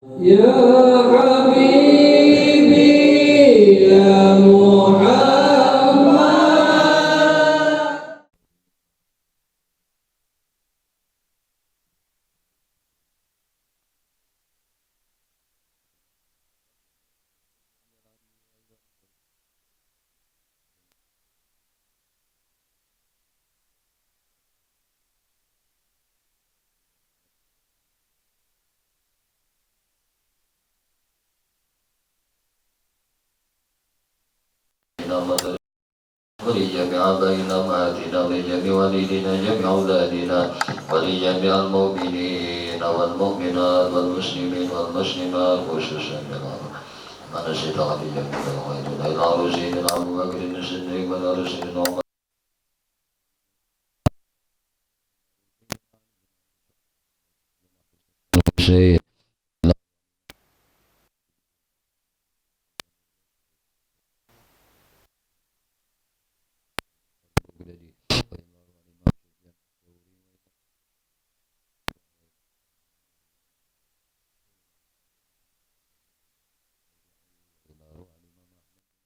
يا حبيبي يا محمد. ولجميع آبائنا وأمهاتنا ولجميع والدينا جميع أولادنا ولجميع المؤمنين والمؤمنات والمسلمين والمسلمات خصوصا من استطاع بجميع الخيرين إلى سيدنا أبو بكر الصديق وإلى سيدنا عمر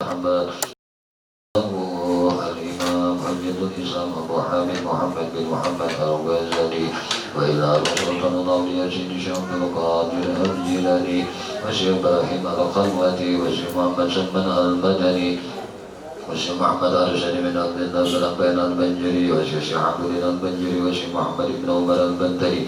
محمد الإمام حجة الإسلام أبو حامد محمد بن محمد الغزالي وإلى سلطان الأولياء سيدي شيخ عبد القادر الجيلاني وشيخ إبراهيم القنواتي وشيخ محمد سلمان المدني وشيخ محمد أرشد من عبد الله بن بين البنجري وشيخ عبد الله البنجري وشيخ محمد بن عمر البنتري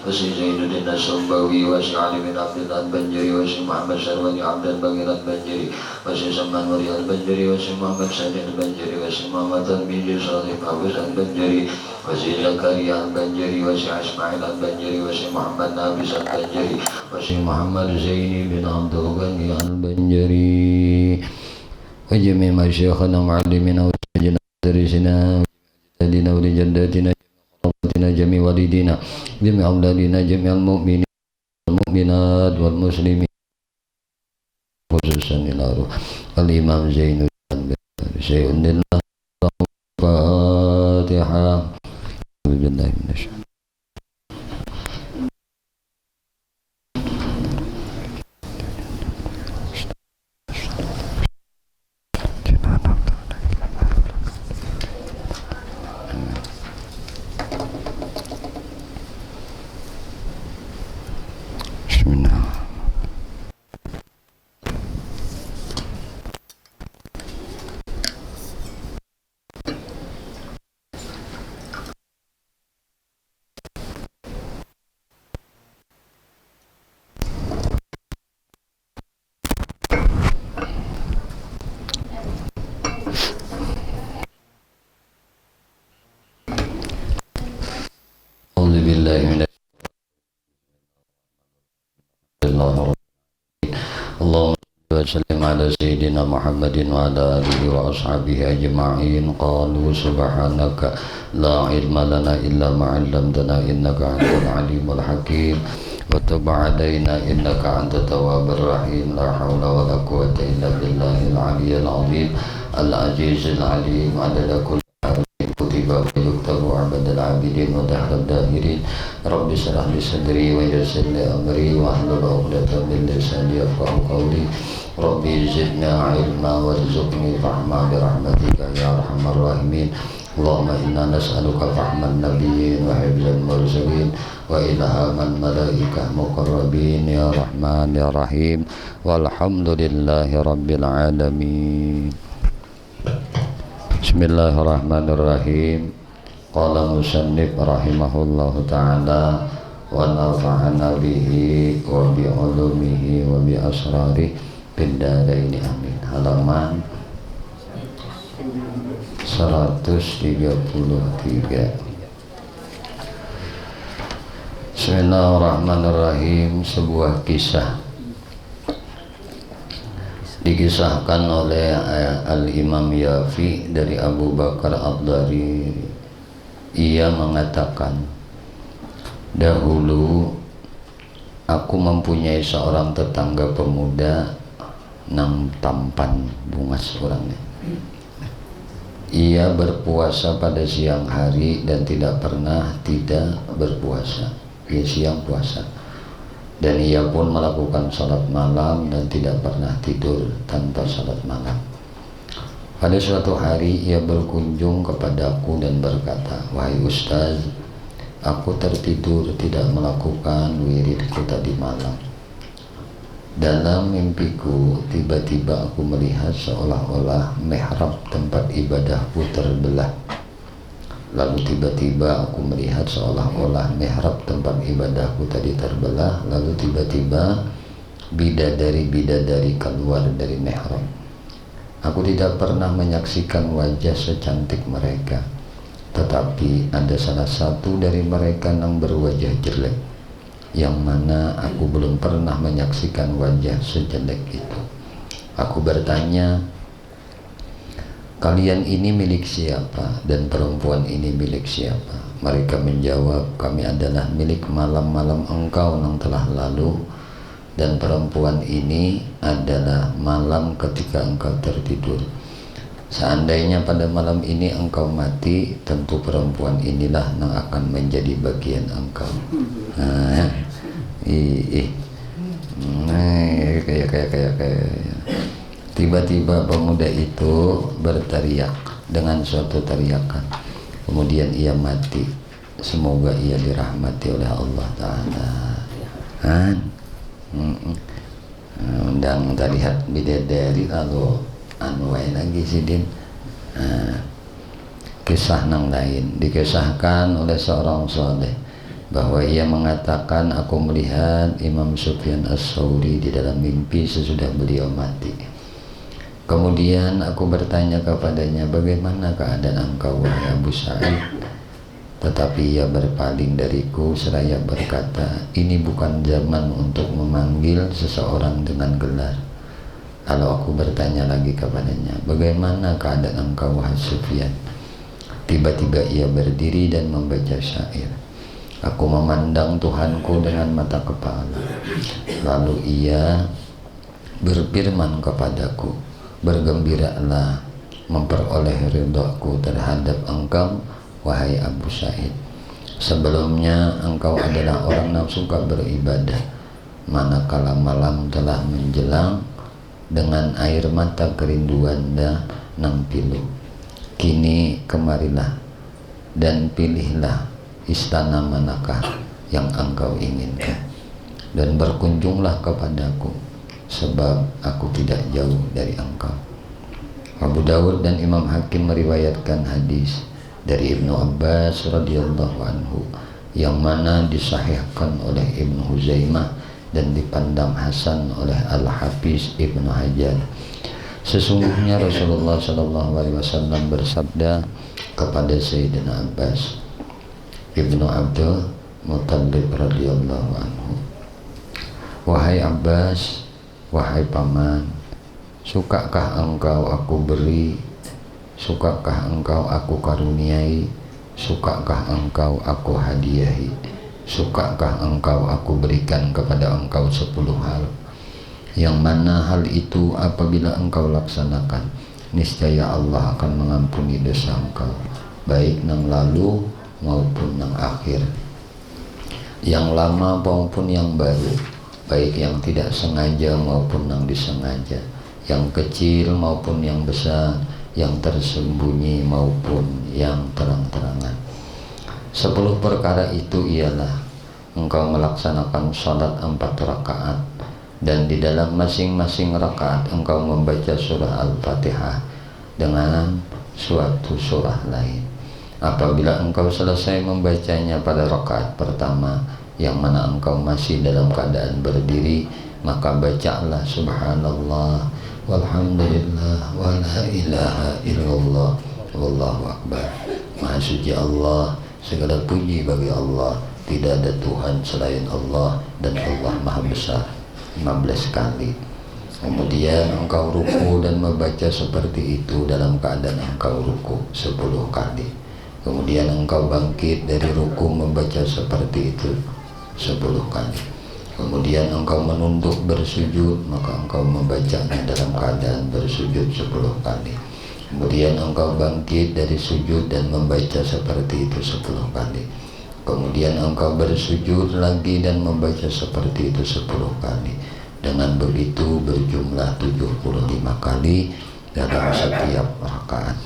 وشيخ زين الدين السنبوي وشيخ علي بن عبد الله البنجري وشيخ محمد سرواني عبد البقير البنجري وشيخ سلمان ولي البنجري وشيخ محمد سعيد البنجري وشيخ محمد تلميذ صالح حافظ البنجري وشيخ زكريا البنجري وشيخ اسماعيل البنجري وشيخ محمد نافس البنجري وشيخ محمد زيني بن عبد الغني البنجري وجميع مشايخنا ومعلمينا وسيدنا ودرسنا وجدنا ولجداتنا وقرابتنا جميع والدينا جميع أولادنا جميع المؤمنين والمؤمنات والمسلمين خصوصا إلى روح الإمام زين شيء لله الفاتحة بالله من الشيطان أعوذ بالله من اللهم صل وسلم على سيدنا محمد وعلى آله وأصحابه أجمعين قالوا سبحانك لا علم لنا إلا ما علمتنا إنك أنت العليم الحكيم وتب علينا إنك أنت التواب الرحيم لا حول ولا قوة إلا بالله العلي العظيم العزيز العليم عدد كل كتب ويكتب عبد العابدين ودهر الداهرين رب اشرح لي صدري ويسر لي أمري واحلل عقدة من لساني يفقهوا قولي ربي زدنا علما وارزقني فهما برحمتك يا أرحم الراحمين اللهم إنا نسألك فهم النبيين وحفظ المرسلين وإلهام الملائكة مقربين يا رحمن يا رحيم والحمد لله رب العالمين. Bismillahirrahmanirrahim. Qala musannif rahimahullahu ta'ala wa nafa'ana bihi wa bi ulumihi wa bi asrarih fid dharain amin. Halaman 133. Bismillahirrahmanirrahim. Sebuah kisah dikisahkan oleh Al-Imam Yafi dari Abu Bakar Ad-Dari. Ia mengatakan, dahulu aku mempunyai seorang tetangga pemuda nang tampan bungas orangnya. Ia berpuasa pada siang hari dan tidak pernah tidak berpuasa. Ia siang puasa. dan ia pun melakukan salat malam dan tidak pernah tidur tanpa salat malam. Pada suatu hari ia berkunjung kepadaku dan berkata, "Wahai Ustaz, aku tertidur tidak melakukan wiridku tadi malam. Dalam mimpiku tiba-tiba aku melihat seolah-olah mihrab tempat ibadahku terbelah. Lalu tiba-tiba aku melihat seolah-olah mihrab tempat ibadahku tadi terbelah. Lalu tiba-tiba bidadari-bidadari keluar dari mihrab. Aku tidak pernah menyaksikan wajah secantik mereka, tetapi ada salah satu dari mereka yang berwajah jelek, yang mana aku belum pernah menyaksikan wajah sejelek itu. Aku bertanya, kalian ini milik siapa dan perempuan ini milik siapa? Mereka menjawab, kami adalah milik malam-malam engkau yang telah lalu, dan perempuan ini adalah malam ketika engkau tertidur. Seandainya pada malam ini engkau mati, tentu perempuan inilah yang akan menjadi bagian engkau. Tiba-tiba pemuda itu berteriak dengan suatu teriakan. Kemudian ia mati. Semoga ia dirahmati oleh Allah Ta'ala. Undang tadi lihat bidadari lalu anuai lagi sidin. Kisah yang lain dikisahkan oleh seorang soleh bahwa ia mengatakan, aku melihat Imam Sufyan As-Tsauri di dalam mimpi sesudah beliau mati. Kemudian aku bertanya kepadanya, bagaimana keadaan engkau wahai Abu Sa'id? Tetapi ia berpaling dariku seraya berkata, ini bukan zaman untuk memanggil seseorang dengan gelar. Lalu aku bertanya lagi kepadanya, bagaimana keadaan engkau wahai Sufyan? Tiba-tiba ia berdiri dan membaca syair. Aku memandang Tuhanku dengan mata kepala. Lalu ia berfirman kepadaku, bergembiralah memperoleh ridhaku terhadap engkau wahai Abu Sa'id. Sebelumnya engkau adalah orang yang suka beribadah, manakala malam telah menjelang dengan air mata kerinduan dan pilu. Kini kemarilah dan pilihlah istana manakah yang engkau inginkan, dan berkunjunglah kepadaku, sebab aku tidak jauh dari engkau. Abu Dawud dan Imam Hakim meriwayatkan hadis dari Ibnu Abbas radhiyallahu anhu, yang mana disahihkan oleh Ibnu Huzaimah dan dipandang hasan oleh Al-Hafiz Ibnu Hajar. Sesungguhnya Rasulullah SAW bersabda kepada Sayyidina Abbas Ibnu Abdul Muttalib radhiyallahu anhu, wahai Abbas, wahai paman, sukakah engkau aku beri, sukakah engkau aku karuniai, sukakah engkau aku hadiahi, sukakah engkau aku berikan kepada engkau 10 hal, yang mana hal itu apabila engkau laksanakan, niscaya Allah akan mengampuni dosa engkau, baik yang lalu maupun yang akhir, yang lama maupun yang baru, baik yang tidak sengaja maupun yang disengaja, yang kecil maupun yang besar, yang tersembunyi maupun yang terang-terangan. 10 perkara itu ialah engkau melaksanakan salat 4 rakaat, dan di dalam masing-masing rakaat engkau membaca surah Al-Fatihah dengan suatu surah lain. Apabila engkau selesai membacanya pada rakaat pertama, yang mana engkau masih dalam keadaan berdiri, maka bacalah subhanallah walhamdulillah wa la ilaha illallah wallahu akbar. Maha suci Allah, segala puji bagi Allah, tidak ada Tuhan selain Allah, dan Allah maha besar. 15 kali. Kemudian engkau ruku dan membaca seperti itu dalam keadaan engkau ruku 10 kali. Kemudian engkau bangkit dari ruku membaca seperti itu 10 kali. Kemudian engkau menunduk bersujud, maka engkau membacanya dalam keadaan bersujud 10 kali. Kemudian engkau bangkit dari sujud dan membaca seperti itu 10 kali. Kemudian engkau bersujud lagi dan membaca seperti itu 10 kali. Dengan begitu berjumlah 75 kali dalam setiap rakaat.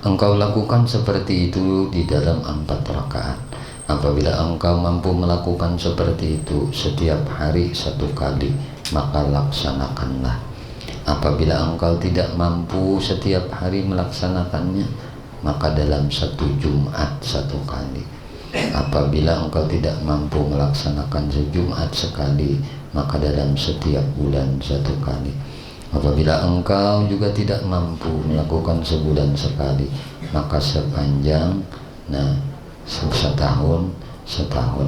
Engkau lakukan seperti itu di dalam 4 rakaat. Apabila engkau mampu melakukan seperti itu setiap hari 1 kali, maka laksanakanlah. Apabila engkau tidak mampu setiap hari melaksanakannya, maka dalam 1 Jumat 1 kali. Apabila engkau tidak mampu melaksanakan sejumat sekali, maka dalam setiap bulan 1 kali. Apabila engkau juga tidak mampu melakukan sebulan sekali, maka sepanjang setahun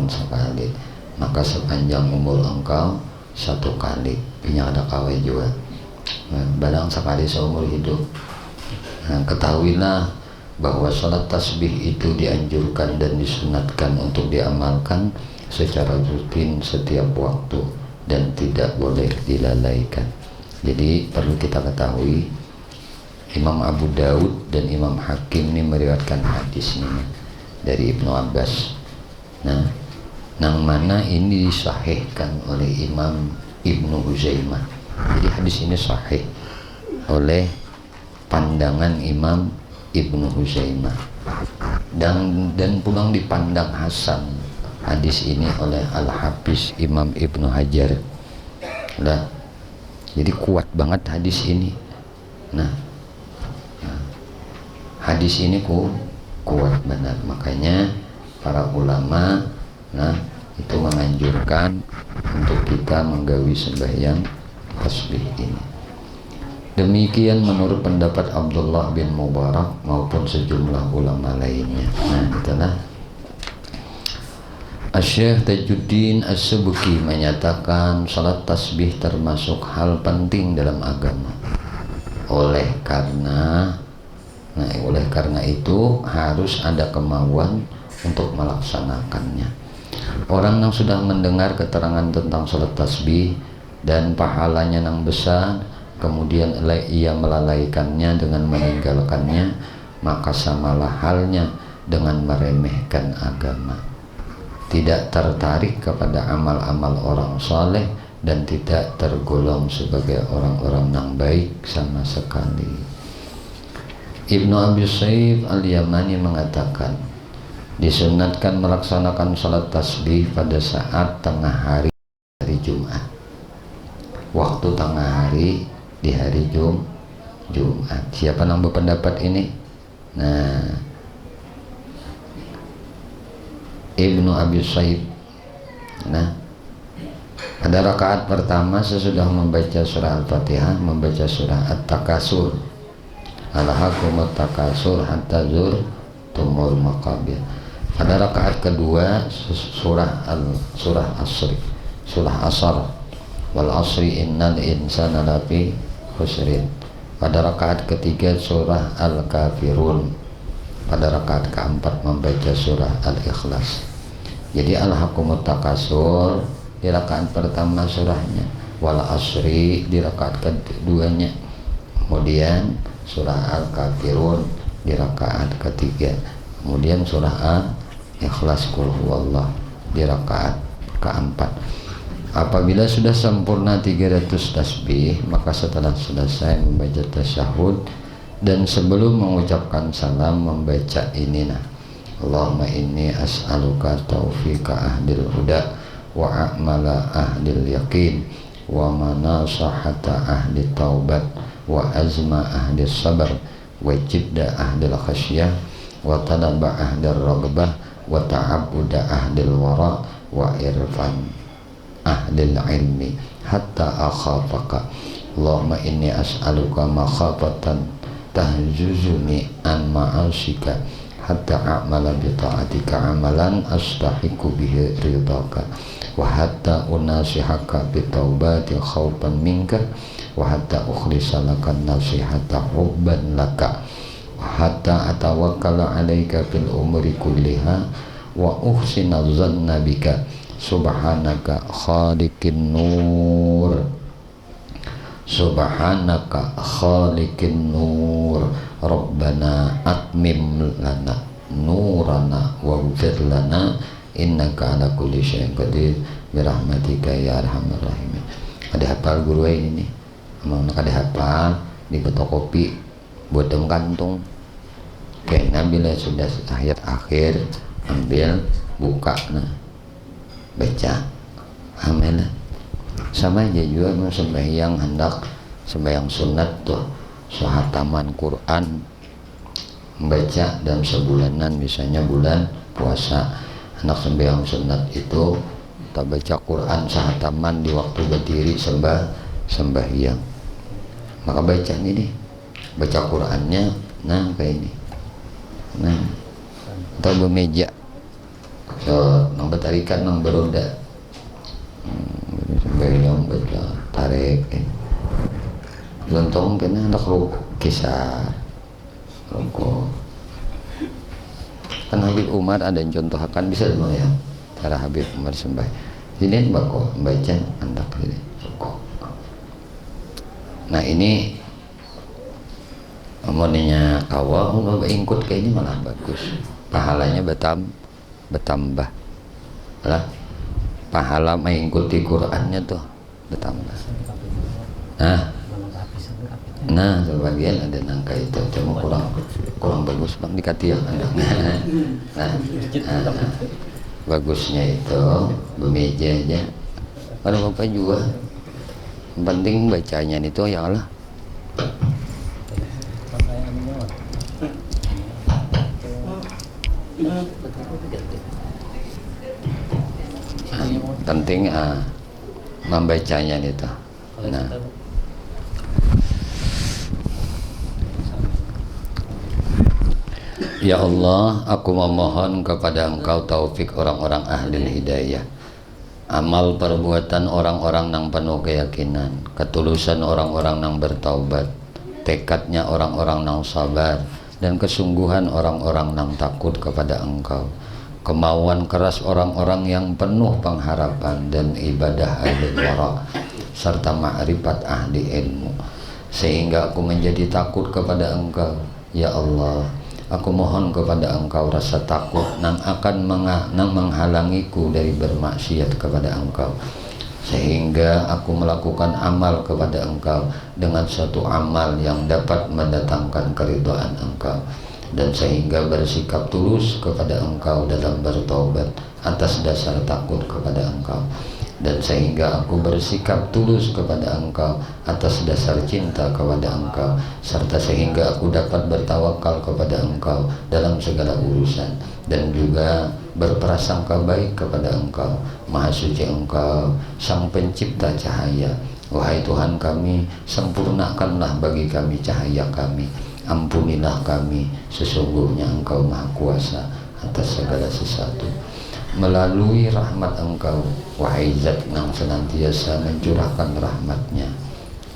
sekali. Maka sepanjang umur engkau 1 kali. Punya ada kawai juga. Barang sekali seumur hidup. Ketahuilah bahwa salat tasbih itu dianjurkan dan disunatkan untuk diamalkan secara rutin setiap waktu dan tidak boleh dilalaikan. Jadi perlu kita ketahui, Imam Abu Daud dan Imam Hakim ini meriwayatkan hadis ini dari Ibnu Abbas. Nang mana ini disahihkan oleh Imam Ibnu Huzaimah. Jadi hadis ini sahih oleh pandangan Imam Ibnu Huzaimah dan pulang dipandang hasan hadis ini oleh Al-Hafiz Imam Ibnu Hajar. Jadi kuat banget hadis ini. Hadis ini kuat benar. Makanya para ulama itu menganjurkan untuk kita menggawi sembahyang tasbih ini. Demikian menurut pendapat Abdullah bin Mubarak maupun sejumlah ulama lainnya. Itulah Asy-Syaikh Tajuddin As-Subki menyatakan salat tasbih termasuk hal penting dalam agama. Oleh karena itu harus ada kemauan untuk melaksanakannya. Orang yang sudah mendengar keterangan tentang salat tasbih dan pahalanya yang besar, kemudian ia melalaikannya dengan meninggalkannya, maka samalah halnya dengan meremehkan agama. Tidak tertarik kepada amal-amal orang saleh dan tidak tergolong sebagai orang-orang yang baik sama sekali. Ibnu Abi Saif Al-Yamani mengatakan, disunatkan melaksanakan salat tasbih pada saat tengah hari Jumat. Waktu tengah hari di hari Jumat. Siapa yang berpendapat ini? Ibnu Abi Saif. Pada rakaat pertama sesudah membaca surah Al-Fatihah, membaca surah At-Takasur. Alhaakumut takasur hatta zurtumul maqabir. Pada rakaat kedua surah Asr. Wal asri innal insana lafi khusrin. Pada rakaat ketiga surah Al-Kafirun. Pada rakaat keempat membaca surah Al-Ikhlas. Jadi Alhaakumut takasur di rakaat pertama surahnya, wal asri di rakaat keduanya, kemudian surah Al-Kafirun di rakaat ketiga, kemudian surah Al-Ikhlas qul huwallah di rakaat keempat. Apabila sudah sempurna 300 tasbih, maka setelah selesai membaca tasyahud dan sebelum mengucapkan salam membaca ini, Allahumma inni as'aluka taufiqa ahlil huda wa a'mala ahlil yaqin wa manasahata ahli taubat wa azma ahli sabar wa jidda ahli khasyah wa talaba ahli ragbah wa ta'abuda ahli wara wa irfan ahli ilmi hatta akhafaka. Allahumma inni as'aluka makhafatan tahjuzuni an ma'asika hatta a'mala bi ta'atika amalan astahiqu bihi ridhaka wa hatta unasihaka bi taubati khawfan minka wa hatta ukhlisa laka nasihata hubban laka wa hatta atawakkala alaika fil umuri kulliha wa uhsina dhanna bika subhanaka khaliqin nur subhanaka khaliqin nur rabbana atmim lana nurana waghfir lana innaka ala kulli syai'in qadir birahmatika ya arhamar rahimin. Ada hafal guru ini nih, mau nak ada hafal di fotokopi buat dalam kantung. Kayaknya bila sudah ayat akhir ambil buka nah baca amin. Sama aja juga mau sembahyang hendak sembahyang sunat tuh sehataman Quran membaca dalam sebulanan, misalnya bulan puasa hendak sembahyang sunat itu tak baca Quran sehataman di waktu berdiri sembahyang, maka baca ini baca Qurannya nah kayak ini nah atau bermeja so nang betarikan nang beroda sembahyang baca tarik lontong kena hendak kisah rokok kan Habib Umar ada yang contohkan bisa semua ya cara Habib Umar sembah ini bako baca hendak rokok. Nah ini amonnya kawah mau ingkut kayak ini malah bagus, pahalanya bertambah lah, pahala mengikuti Qurannya tuh bertambah. Nah sebagian ada nangka itu cuma kurang bagus bang dikati yang anaknya. Nah, bagusnya itu bermeja aja kalau bapak juga yang penting bacanya itu ya Allah. Penting membacanya itu. Nah ya Allah, aku memohon kepada Engkau taufik orang-orang ahli hidayah, amal perbuatan orang-orang yang penuh keyakinan, ketulusan orang-orang yang bertaubat, tekadnya orang-orang yang sabar, dan kesungguhan orang-orang yang takut kepada Engkau, kemauan keras orang-orang yang penuh pengharapan dan ibadah ahli wara, serta ma'rifat ahli ilmu, sehingga aku menjadi takut kepada Engkau. Ya Allah, aku mohon kepada Engkau rasa takut nang akan menghalangiku dari bermaksiat kepada Engkau, sehingga aku melakukan amal kepada Engkau dengan suatu amal yang dapat mendatangkan keridhaan Engkau, dan sehingga bersikap tulus kepada Engkau dalam bertaubat atas dasar takut kepada Engkau, dan sehingga aku bersikap tulus kepada Engkau atas dasar cinta kepada Engkau, serta sehingga aku dapat bertawakal kepada Engkau dalam segala urusan, dan juga berprasangka baik kepada Engkau. Maha suci Engkau, Sang Pencipta cahaya. Wahai Tuhan kami, sempurnakanlah bagi kami cahaya kami, ampunilah kami, sesungguhnya Engkau Maha Kuasa atas segala sesuatu. Melalui rahmat Engkau, wahai Zat yang senantiasa mencurahkan rahmatnya.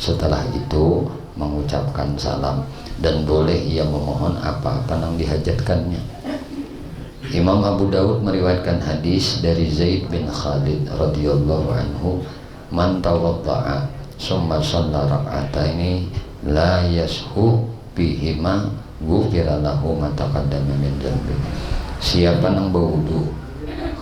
Setelah itu mengucapkan salam, dan boleh ia memohon apa-apa yang dihajatkannya. Imam Abu Daud meriwayatkan hadis dari Zaid bin Khalid radhiyallahu anhu, man tawadda'a summa shalla rak'ataini la yashu bihima ghufira lahu ma taqaddama min dhanbi. Siapa yang berwudu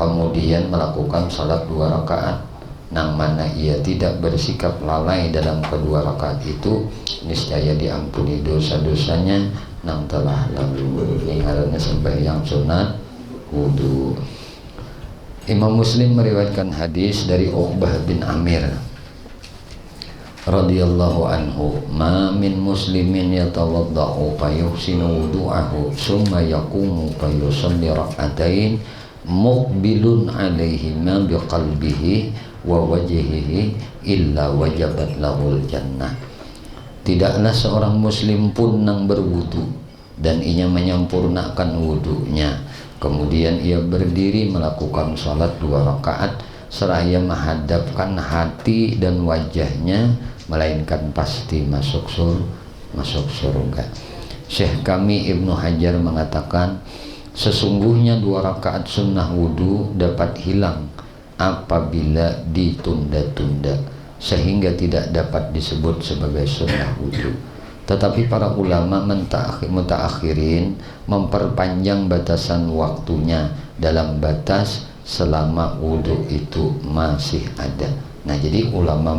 kemudian melakukan salat 2 rakaat nang mana ia tidak bersikap lalai dalam kedua rakaat itu, niscaya diampuni dosa-dosanya nang telah lalu. Ini karena sembahyang sunat wudu. Imam Muslim meriwayatkan hadis dari Uqbah bin Amir radhiyallahu anhu, ma min muslimin yatawaddau fa yuhsinu wudu'ahu summa yaqumu fa yusalli rak'atain muqbilun alaihima biqalbihi wa wajhihi illa wajabat lahul jannah. Tidaklah seorang muslim pun yang berwudu dan ia menyempurnakan wudunya, kemudian ia berdiri melakukan salat 2 rakaat seraya menghadapkan hati dan wajahnya, melainkan pasti masuk surga. Syekh kami Ibnu Hajar mengatakan, sesungguhnya 2 rakaat sunnah wudu dapat hilang apabila ditunda-tunda sehingga tidak dapat disebut sebagai sunnah wudu. Tetapi para ulama mutaakhirin memperpanjang batasan waktunya dalam batas selama wudhu itu masih ada. Nah, jadi ulama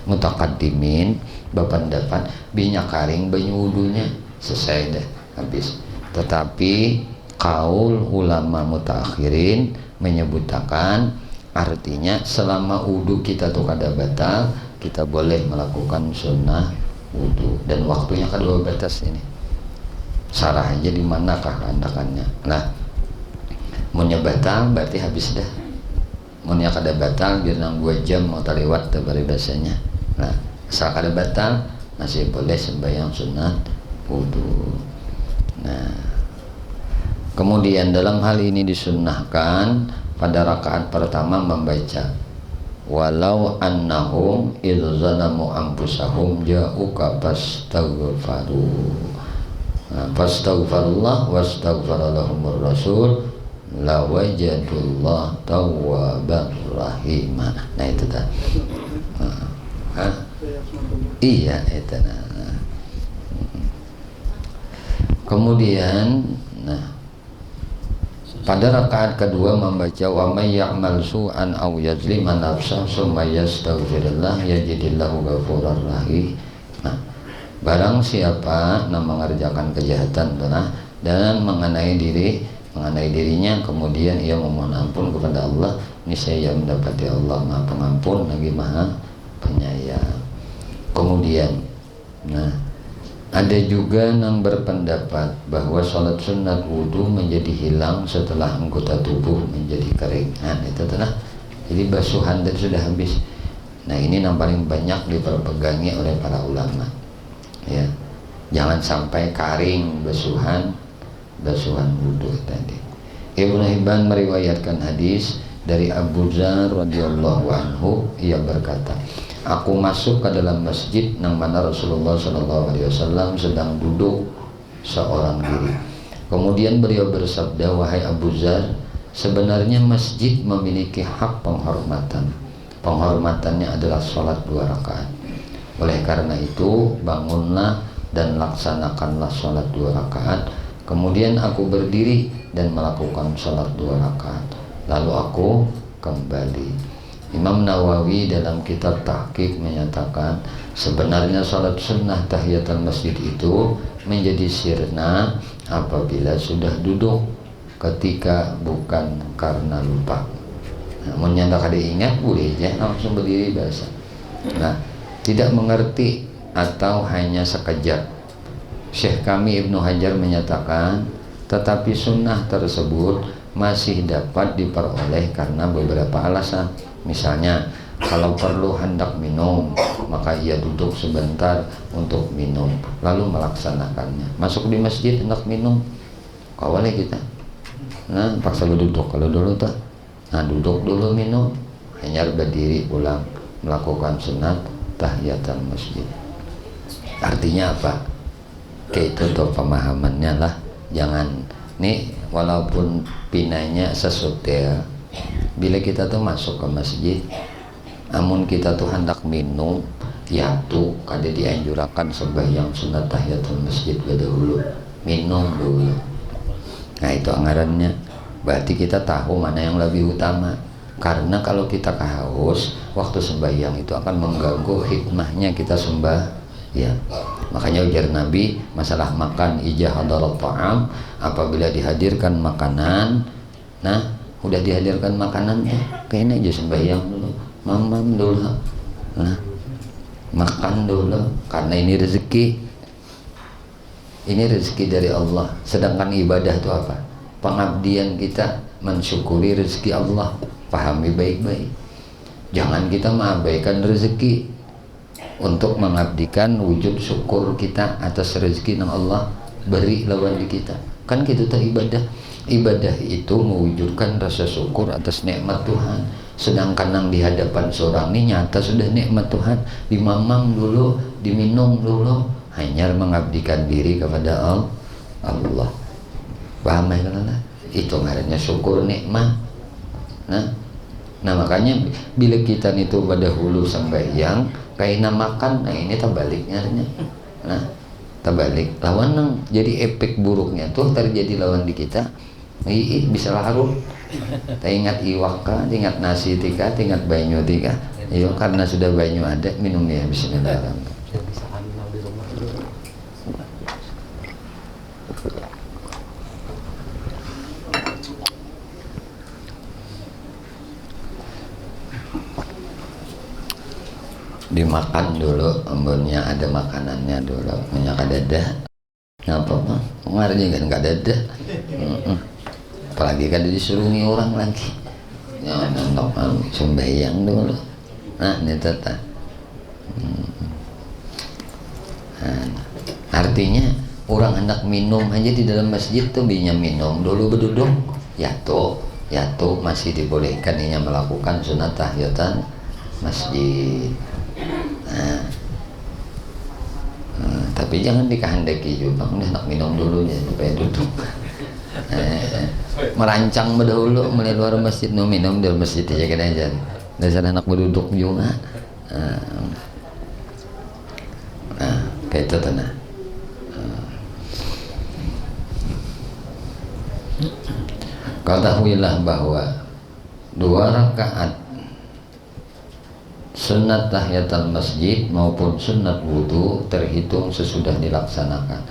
mutakaddimin berpendapat binyak karing banyu wudhunya selesai dah, habis. Tetapi kaul ulama mutakhirin menyebutkan artinya selama wudhu kita tuh kada batal, kita boleh melakukan sunnah wudhu, dan waktunya kedua batas ini. Sarah aja di manakah kandakannya. Nah, munnya batal berarti habis dah. Munnya kada batal biar nang 2 jam mau terlewat dari biasanya. Nah, asal kada batal masih boleh sembahyang sunat wudhu. Nah, kemudian dalam hal ini disunnahkan pada rakaat pertama membaca walau annahum idz zalamu anfusahum ja'uka fastaghfaru. Nah, fastaghfirullah wastaghfara lahumur rasul la wajadullah tawwabar rahim. Nah itu dah. Iya itu. Nah. Kemudian pada rakaat kedua membaca wa may ya'mal su'an aw yazlima nafsahu summa yastaghfirullah yajidillahu ghafurur rahim. Nah, barang siapa yang mengerjakan kejahatan dan mengenai dirinya kemudian ia memohon ampun kepada Allah, niscaya ia mendapati Allah Maha Pengampun lagi Maha Penyayang. Kemudian ada juga yang berpendapat bahwa sholat sunat wudhu menjadi hilang setelah anggota tubuh menjadi kering. Nah itu jadi basuhan dan sudah habis. Nah ini yang paling banyak diperpegangi oleh para ulama ya, jangan sampai karing basuhan wudhu tadi. Ibnu Hibban meriwayatkan hadis dari Abu Dzar radhiyallahu anhu, ia berkata, aku masuk ke dalam masjid nang mana Rasulullah SAW sedang duduk seorang diri. Kemudian beliau bersabda, wahai Abu Dzar, sebenarnya masjid memiliki hak penghormatan. Penghormatannya adalah sholat 2 rakaat. Oleh karena itu bangunlah dan laksanakanlah sholat 2 rakaat. Kemudian aku berdiri dan melakukan sholat 2 rakaat. Lalu aku kembali. Imam Nawawi dalam kitab Tahqiq menyatakan sebenarnya sholat sunnah tahiyatul masjid itu menjadi sirna apabila sudah duduk ketika bukan karena lupa. Namun yang tak ada ingat boleh aja langsung berdiri biasa. Nah, tidak mengerti atau hanya sekejap. Syekh kami Ibnu Hajar menyatakan tetapi sunnah tersebut masih dapat diperoleh karena beberapa alasan. Misalnya kalau perlu hendak minum maka ia duduk sebentar untuk minum lalu melaksanakannya. Masuk di masjid hendak minum kawalnya kita paksa duduk kalau dulu tuh duduk dulu minum, hanya berdiri pulang melakukan sunat tahiyatul masjid. Artinya apa? Itu tuh pemahamannya lah. Jangan nih walaupun pinanya sesudah bila kita tuh masuk ke masjid namun kita tuh hendak minum ya tuh kada dianjurkan sembahyang sunat tahiyatul masjid dahulu, minum dulu. Nah itu anggarannya. Berarti kita tahu mana yang lebih utama, karena kalau kita haus waktu sembahyang itu akan mengganggu hikmahnya kita sembah ya. Makanya ujar Nabi masalah makan, ijah hadarat ta'am, apabila dihadirkan makanan, udah dihadirkan makanan kayaknya aja sembahyang dulu, mamam dulu, makan dulu, karena ini rezeki dari Allah. Sedangkan ibadah itu apa? Pengabdian kita mensyukuri rezeki Allah. Pahami baik-baik, jangan kita mengabaikan rezeki untuk mengabdikan wujud syukur kita atas rezeki yang Allah beri lawan di kita. Kan gitu tuh ibadah. Ibadah itu mewujudkan rasa syukur atas nikmat Tuhan. Sedangkan yang di hadapan seorang ini nyata sudah nikmat Tuhan, dimamang dulu, diminum dulu, hanya mengabdikan diri kepada Allah. Paham ya? Itu ngarannya syukur nikmat. Nah makanya bila kita itu pada hulu sembahyang kayak makan, ini terbaliknya. terbalik lawan nang jadi efek buruknya tuh terjadi lawan di kita bisa larut ingat iwaka ingat nasi tika ingat banyu tika iya karena sudah banyu ada minumnya bismillahirrahmanirrahim. Dimakan dulu, embunnya ada makanannya dulu, minyak ada, ngapa pak? Kemarin kan nggak ada, apalagi kan disuruhi orang lagi, ya nonton sembahyang dulu, nah ini tata, artinya orang hendak minum aja di dalam masjid tuh binya minum dulu berduduk, ya tuh masih dibolehkan ini melakukan sunat tahiyatan masjid. Tapi jangan dikehendaki juga udah nak minum dulu ya supaya duduk merancang dahulu mulai luar masjid minum di masjid aja kan aja dasar anak berduduk juga kayak itu tanah ketahuilah bahwa 2 rakaat sunat tahiyatul masjid maupun sunat wudhu terhitung sesudah dilaksanakan.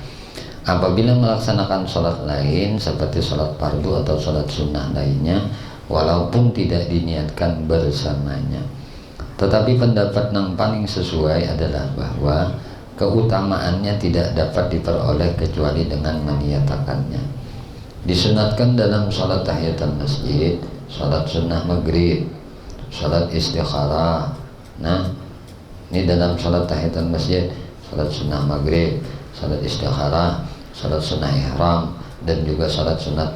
Apabila melaksanakan sholat lain seperti sholat fardu atau sholat sunnah lainnya, walaupun tidak diniatkan bersamanya, tetapi pendapat yang paling sesuai adalah bahwa keutamaannya tidak dapat diperoleh kecuali dengan meniatakannya. Disunatkan dalam sholat tahiyatul masjid, sholat sunnah maghrib, sholat istikharah. Nah, ini dalam sholat tahiyatul masjid, sholat sunnah maghrib, sholat istikharah, sholat sunnah ihram, dan juga sholat sunnah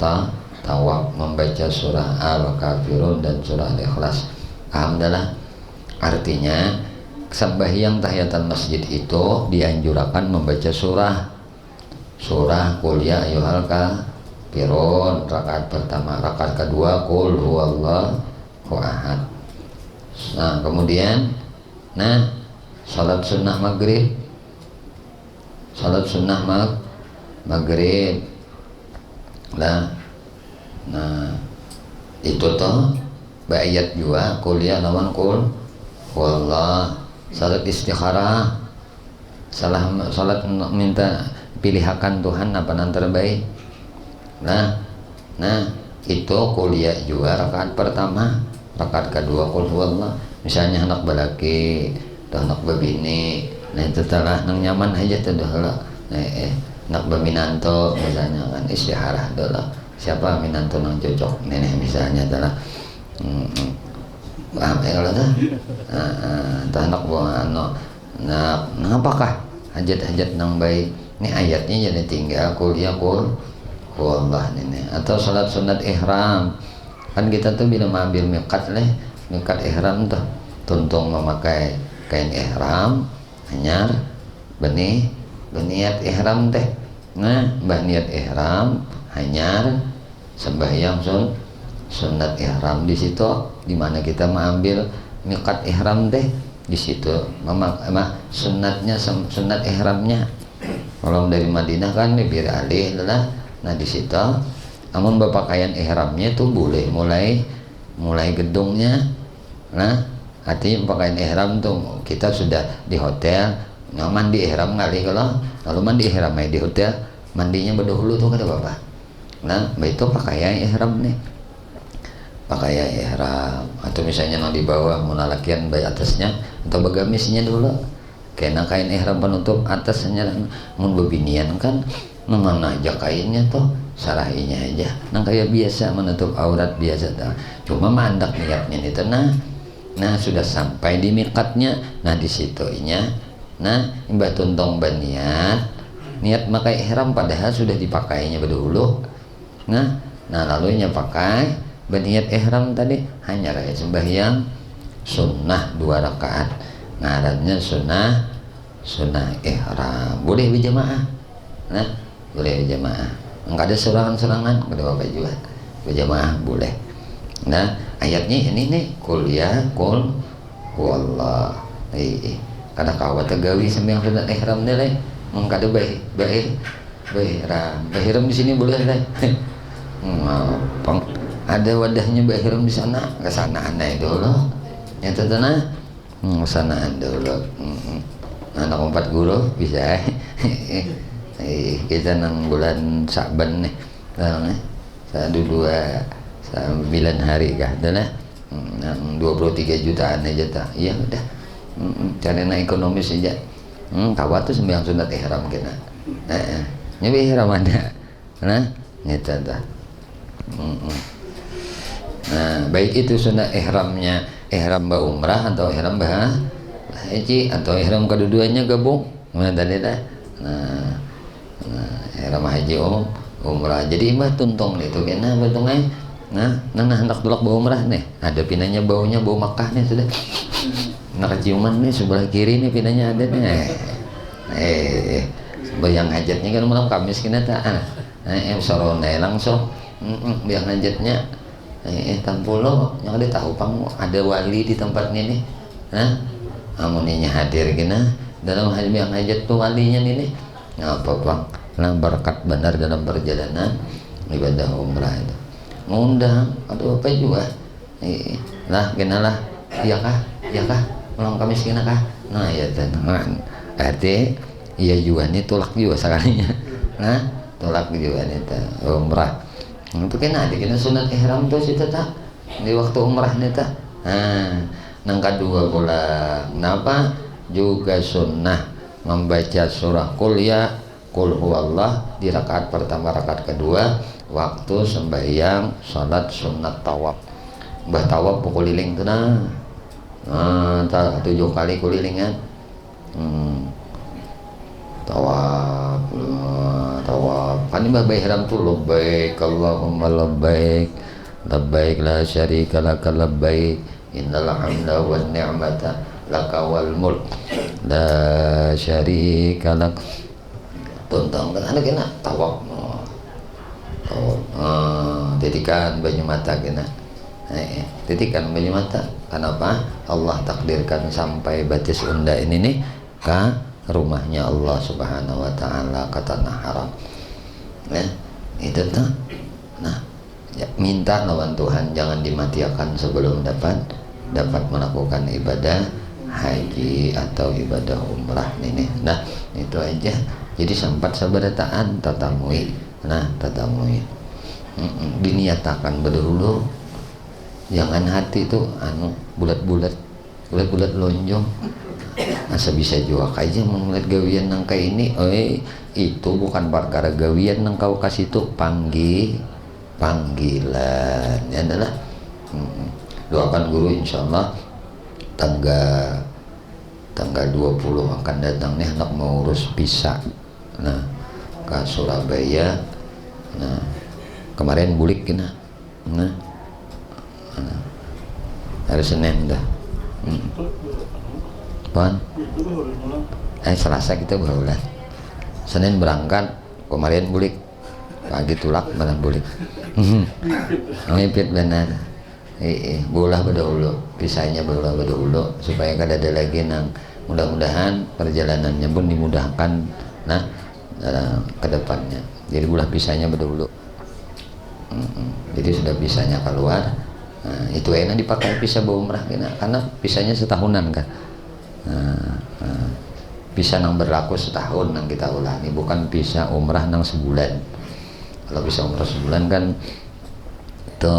tawaf, membaca surah Al-Kafirun dan surah Al-Ikhlas. Alhamdulillah. Artinya sembahyang tahiyatul masjid itu dianjurkan membaca surah Qul ya ayyuhal kafirun rakaat pertama, rakaat kedua Qul huwallahu ahad. Nah kemudian sholat sunnah maghrib, nah itu toh bayat juga kuliah lawan kul wallah. Salat istikharah, salat minta pilihakan Tuhan apa yang terbaik. Nah itu kuliah juga rakaat pertama, rakaat kedua kul wallah. Misalnya anak balaki atau anak babini, nah itu telah nang nyaman aja tuh dah anak baminanto misalnya kan istikharah dulu. Siapa minanto nang cocok nenek misalnya adalah paham ya kalau dah anak buah nah apakah hajat nang baik ini ayatnya jadi tinggal kuliah kul wallah ini atau salat sunat ihram kan kita tuh bila mengambil miqat ihram tuh tuntung memakai kain ihram hanyar beniat ihram teh niat ihram hanyar sembahyang sunat ihram di situ di mana kita mengambil miqat ihram teh di situ sunat ihramnya. Kalau dari Madinah kan lebih alih lah. Nah di situ namun berpakaian ihramnya tuh boleh mulai gedungnya. Nah artinya pakaian ihram tuh kita sudah di hotel mandi ihram kali kalau mandi ihram di hotel mandinya berdahulu tuh kata bapak. Nah itu pakaian ihram nih, pakaian ihram atau misalnya di bawah munalakian bayi atasnya atau bagamisnya dulu kena kain ihram penutup atasnya mun bebinian kan mana aja kainnya tuh sarahinya aja nang kayak biasa menutup aurat biasa tuh cuma mandak niatnya itu nah sudah sampai di miqatnya nah di situnya nah imbah tuntong baniat niat pakai ihram padahal sudah dipakainya berdahulu nah lalunya pakai berniat ihram tadi hanya raya sembahyang sunnah 2 rakaat ngarannya sunnah ihram boleh berjamaah boleh berjamaah enggak ada serangan pada bapak juga berjamaah boleh. Nah ayatnya ini nih kuliah kul wallah kada kawat tegawi sembahyang sunnah ihram nih Mengkade Bahiram di sini boleh deh. Ngapang ada wadahnya Bahiram di sana, ke sana aneh dulu. Nyata tanah, sanaan dulu. Anak 4 guru bisa. Kita nang bulan Saban nih, satu 9 hari kah, dah 23 jutaan aja tak, iya udah. Caranya ekonomis aja. Kawat tuh sembahyang sunat ihram kena. Nyebi ihram ada. Nah, nyata dah. Nah, baik itu sunat ihramnya, ihram ba umrah atau ihram ba haji atau ihram kedua-duanya gabung. Nah, tadi dah. Nah, ihram haji umrah. Jadi mah tuntung itu kena betulnya. Nah, hendak tulak bau umrah nih. Ada pinanya baunya bau Makkah nih sudah. Nak ciuman nih sebelah kiri nih pinanya ada nih. Bayang hajatnya kan malam Kamis kena tak. Sorone langsung. Bayang hajatnya. Tampulo yang ada tahu pang ada wali di tempat ini. Nah, amuninya hadir kena dalam bayang hajat tuh walinya ini. Ngapa bang? Nah, berkat benar dalam perjalanan ibadah umrah itu. Ngundang atau apa juga. Lah kenalah, iya kah? Malam Kamis kena kah? Nah ya teman. Arti iya juga nih tolak juga sekalinya. Nah tolak juga nih umrah. Itu kena ada kena sunat ihram tuh sih tak di waktu umrah nih tak. Nang kedua pula. Kenapa? Juga sunnah membaca surah Qul huwallah di rakaat pertama, rakaat kedua waktu sembahyang salat sunat tawaf. Mbah tawaf pukul liling tuh nah. 7 kali kulilingan. Tawaf kan ini mbah ihram tuh labbaik Allahumma labbaik la syarika laka labbaik innal hamda wan ni'mata laka wal mulk la syarika lak. Tuntang kan ada kena tawaf. Titikan banyu mata kena. Titikan banyu mata. Kenapa? Allah takdirkan sampai batis unda ini nih ke rumahnya Allah Subhanahu wa taala, ke tanah haram. Itu tuh. Nah, ya, minta lawan Tuhan jangan dimatiakan sebelum dapat melakukan ibadah haji atau ibadah umrah ini. Nah, itu aja. Jadi sempat sabarataan tatamui. Nah, tatamui. Diniatakan berdahulu. Jangan hati itu bulat-bulat lonjong. Asa bisa juga aja melihat gawian nang kayak ini. Itu bukan perkara gawian nang kau kasih itu panggilan. Ya adalah doakan guru insyaallah tanggal 20 akan datang nih hendak mau urus visa. Nah, ke Surabaya. Nah, kemarin bulik kena. Nah, hari Senin dah. Pan? Selasa kita berulang. Senin berangkat, kemarin bulik. Pagi tulak malam bulik. Ngipit benar. Bola berdahulu, pisahnya bola berdahulu supaya kada ada lagi nang mudah-mudahan perjalanannya pun dimudahkan nah ke depannya. Jadi bola pisahnya berdahulu. Jadi sudah pisahnya keluar. Itu enak dipakai pisah bawa umrah karena pisahnya setahunan kan. Pisah nang berlaku setahun nang kita ulangi, bukan pisah umrah nang sebulan. Kalau pisah umrah sebulan kan itu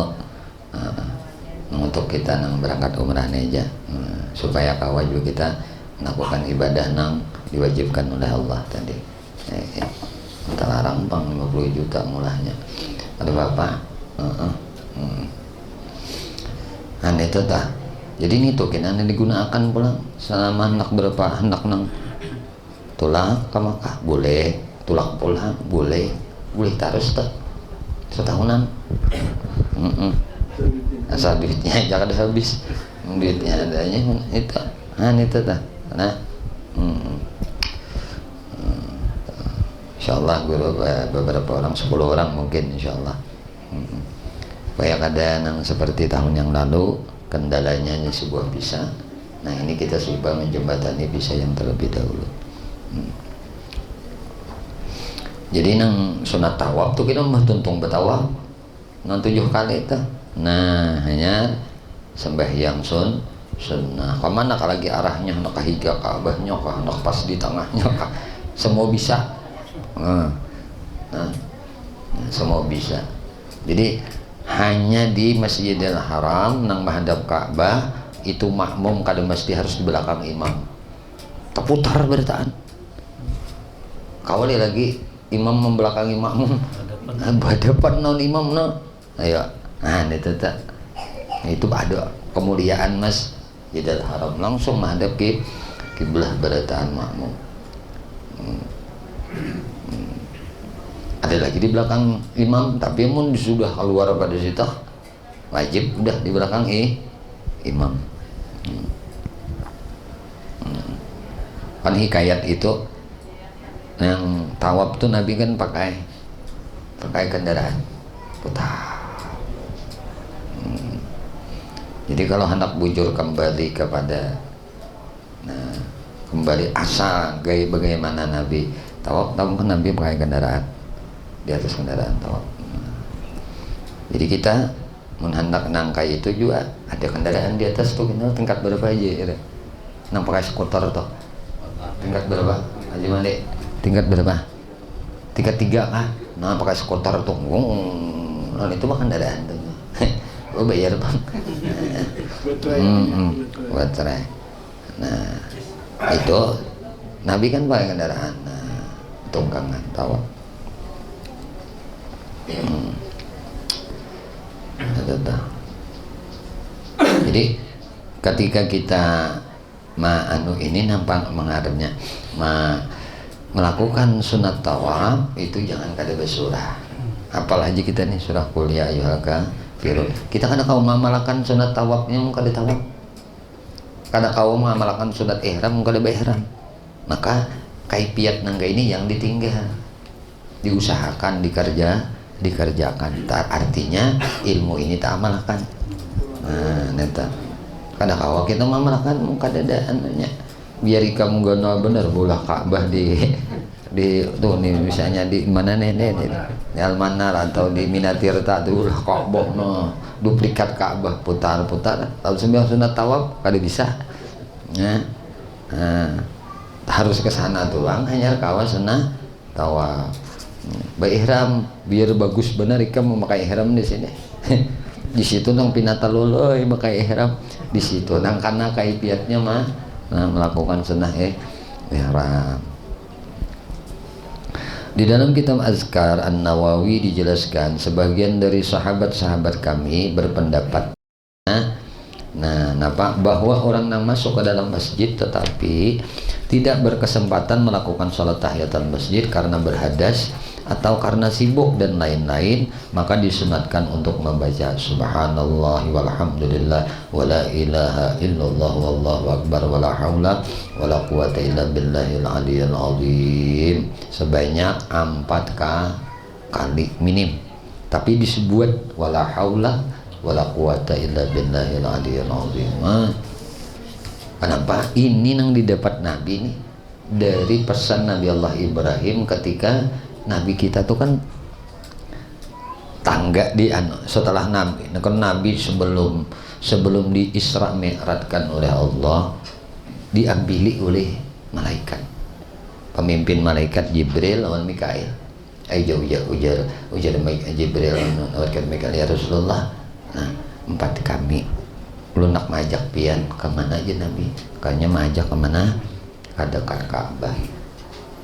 untuk kita nang berangkat umrah aja supaya kawal juga kita melakukan ibadah nang diwajibkan oleh Allah tadi. Kita larang bang 50 juta mulahnya. Ada bapak. Itu tak. Jadi ini tuh kena digunakan pulang selama hendak berapa hendak nang tulak ke Makkah boleh, tulak pulang boleh terus tak setahunan. Asal duitnya jangan habis, duitnya adanya itu. Itu tak. Nah, insyaallah beberapa orang 10 orang mungkin insyaallah. Kayak ada yang seperti tahun yang lalu kendalanya hanya sebuah visa. Nah ini kita coba menjembatani visa yang terlebih dahulu. Jadi nang sunat tawaf tuh kita mah tuntung betawaf nang 7 kali itu. Nah hanya sembahyang sunnah. Kemana lagi arahnya, nak higa Ka'bahnya kah, nak pas di tengahnya kah, semua bisa. Nah, semua bisa. Jadi hanya di Masjidil Haram nang menghadap Ka'bah itu makmum kada mesti harus di belakang imam. Terputar bertaan. Kawali lagi imam membelakangi makmum. Hadapan non imam no. Ayo. Nah itu tak. Itu ada kemuliaan Masjidil Haram langsung menghadap ke kiblah bertaan makmum. Ada lagi di belakang imam, tapi mun sudah keluar pada situ wajib udah di belakang imam. Kan hikayat itu yang tawaf tuh Nabi kan pakai kendaraan putar. Jadi kalau hendak bujur kembali kepada kembali asal gaya bagaimana Nabi tawaf, kan Nabi pakai kendaraan di atas kendaraan tawaf. Jadi kita menghendak nangkai itu juga ada kendaraan di atas tuh, kenal tingkat berapa aja ya? Nang pakai skuter tuh tingkat berapa? Haji Malik tingkat berapa? Tingkat 3 kan? Nah pakai skuter tuh, nah itu mah kendaraan tuh. Oh bayar bang. Baterai. Nah itu Nabi kan pakai kendaraan, tunggangan tawaf. Jadi ketika kita ini nampak menghadapnya melakukan sunat tawaf itu jangan kada bersurah. Apalagi kita nih surah Qul ya ayyuhal kafirun. Kita kada kau mengamalkan sunat tawafnya kada tawaf. Kada kau mengamalkan sunat ihram kada ihram. Maka kaifiat nangga ini yang ditinggal. Diusahakan dikerjakan. Artinya ilmu ini tak amalkan. Nah, neta. Kada kau kita mengamalkan kada ada anunya. Biar kamu gono bener bola Ka'bah di tuh nih misalnya di mana nih di Almanar atau di Minatirta tuh ulah Ka'bah no duplikat Ka'bah putar-putar lalu sembahyang sunat tawaf kada bisa ya. Harus ke sana tuh bang hanya kawas sunat tawaf ihram biar bagus benar ikam memakai ihram di sini. Di situ nang pinataloloy pakai ihram di situ nang karena kaifiatnya mah melakukan sunnah ihram. Di dalam kitab Azkar An-Nawawi dijelaskan sebagian dari sahabat-sahabat kami berpendapat bahwa orang yang masuk ke dalam masjid tetapi tidak berkesempatan melakukan sholat tahiyatul masjid karena berhadas atau karena sibuk dan lain-lain, maka disunatkan untuk membaca subhanallah walhamdulillah wala ilaha illallah wallahu akbar wala haula wala quwata illa billahil aliyyil azim sebanyak 4 kali minim, tapi disebut wala haula wala quwata illa billahil aliyyil azim. Kenapa? Ini yang didapat Nabi nih dari pesan Nabi Allah Ibrahim ketika Nabi kita tuh kan tangga di setelah Nabi, kan Nabi sebelum di Isra Mi'rajkan oleh Allah diambili oleh malaikat, pemimpin malaikat Jibril lawan Mikail. Ujar Jibril lawan Mikail, ya Rasulullah, 4 kami lunak majak pian kemana aja Nabi? Kayaknya majak kemana? Ada Ka'bah.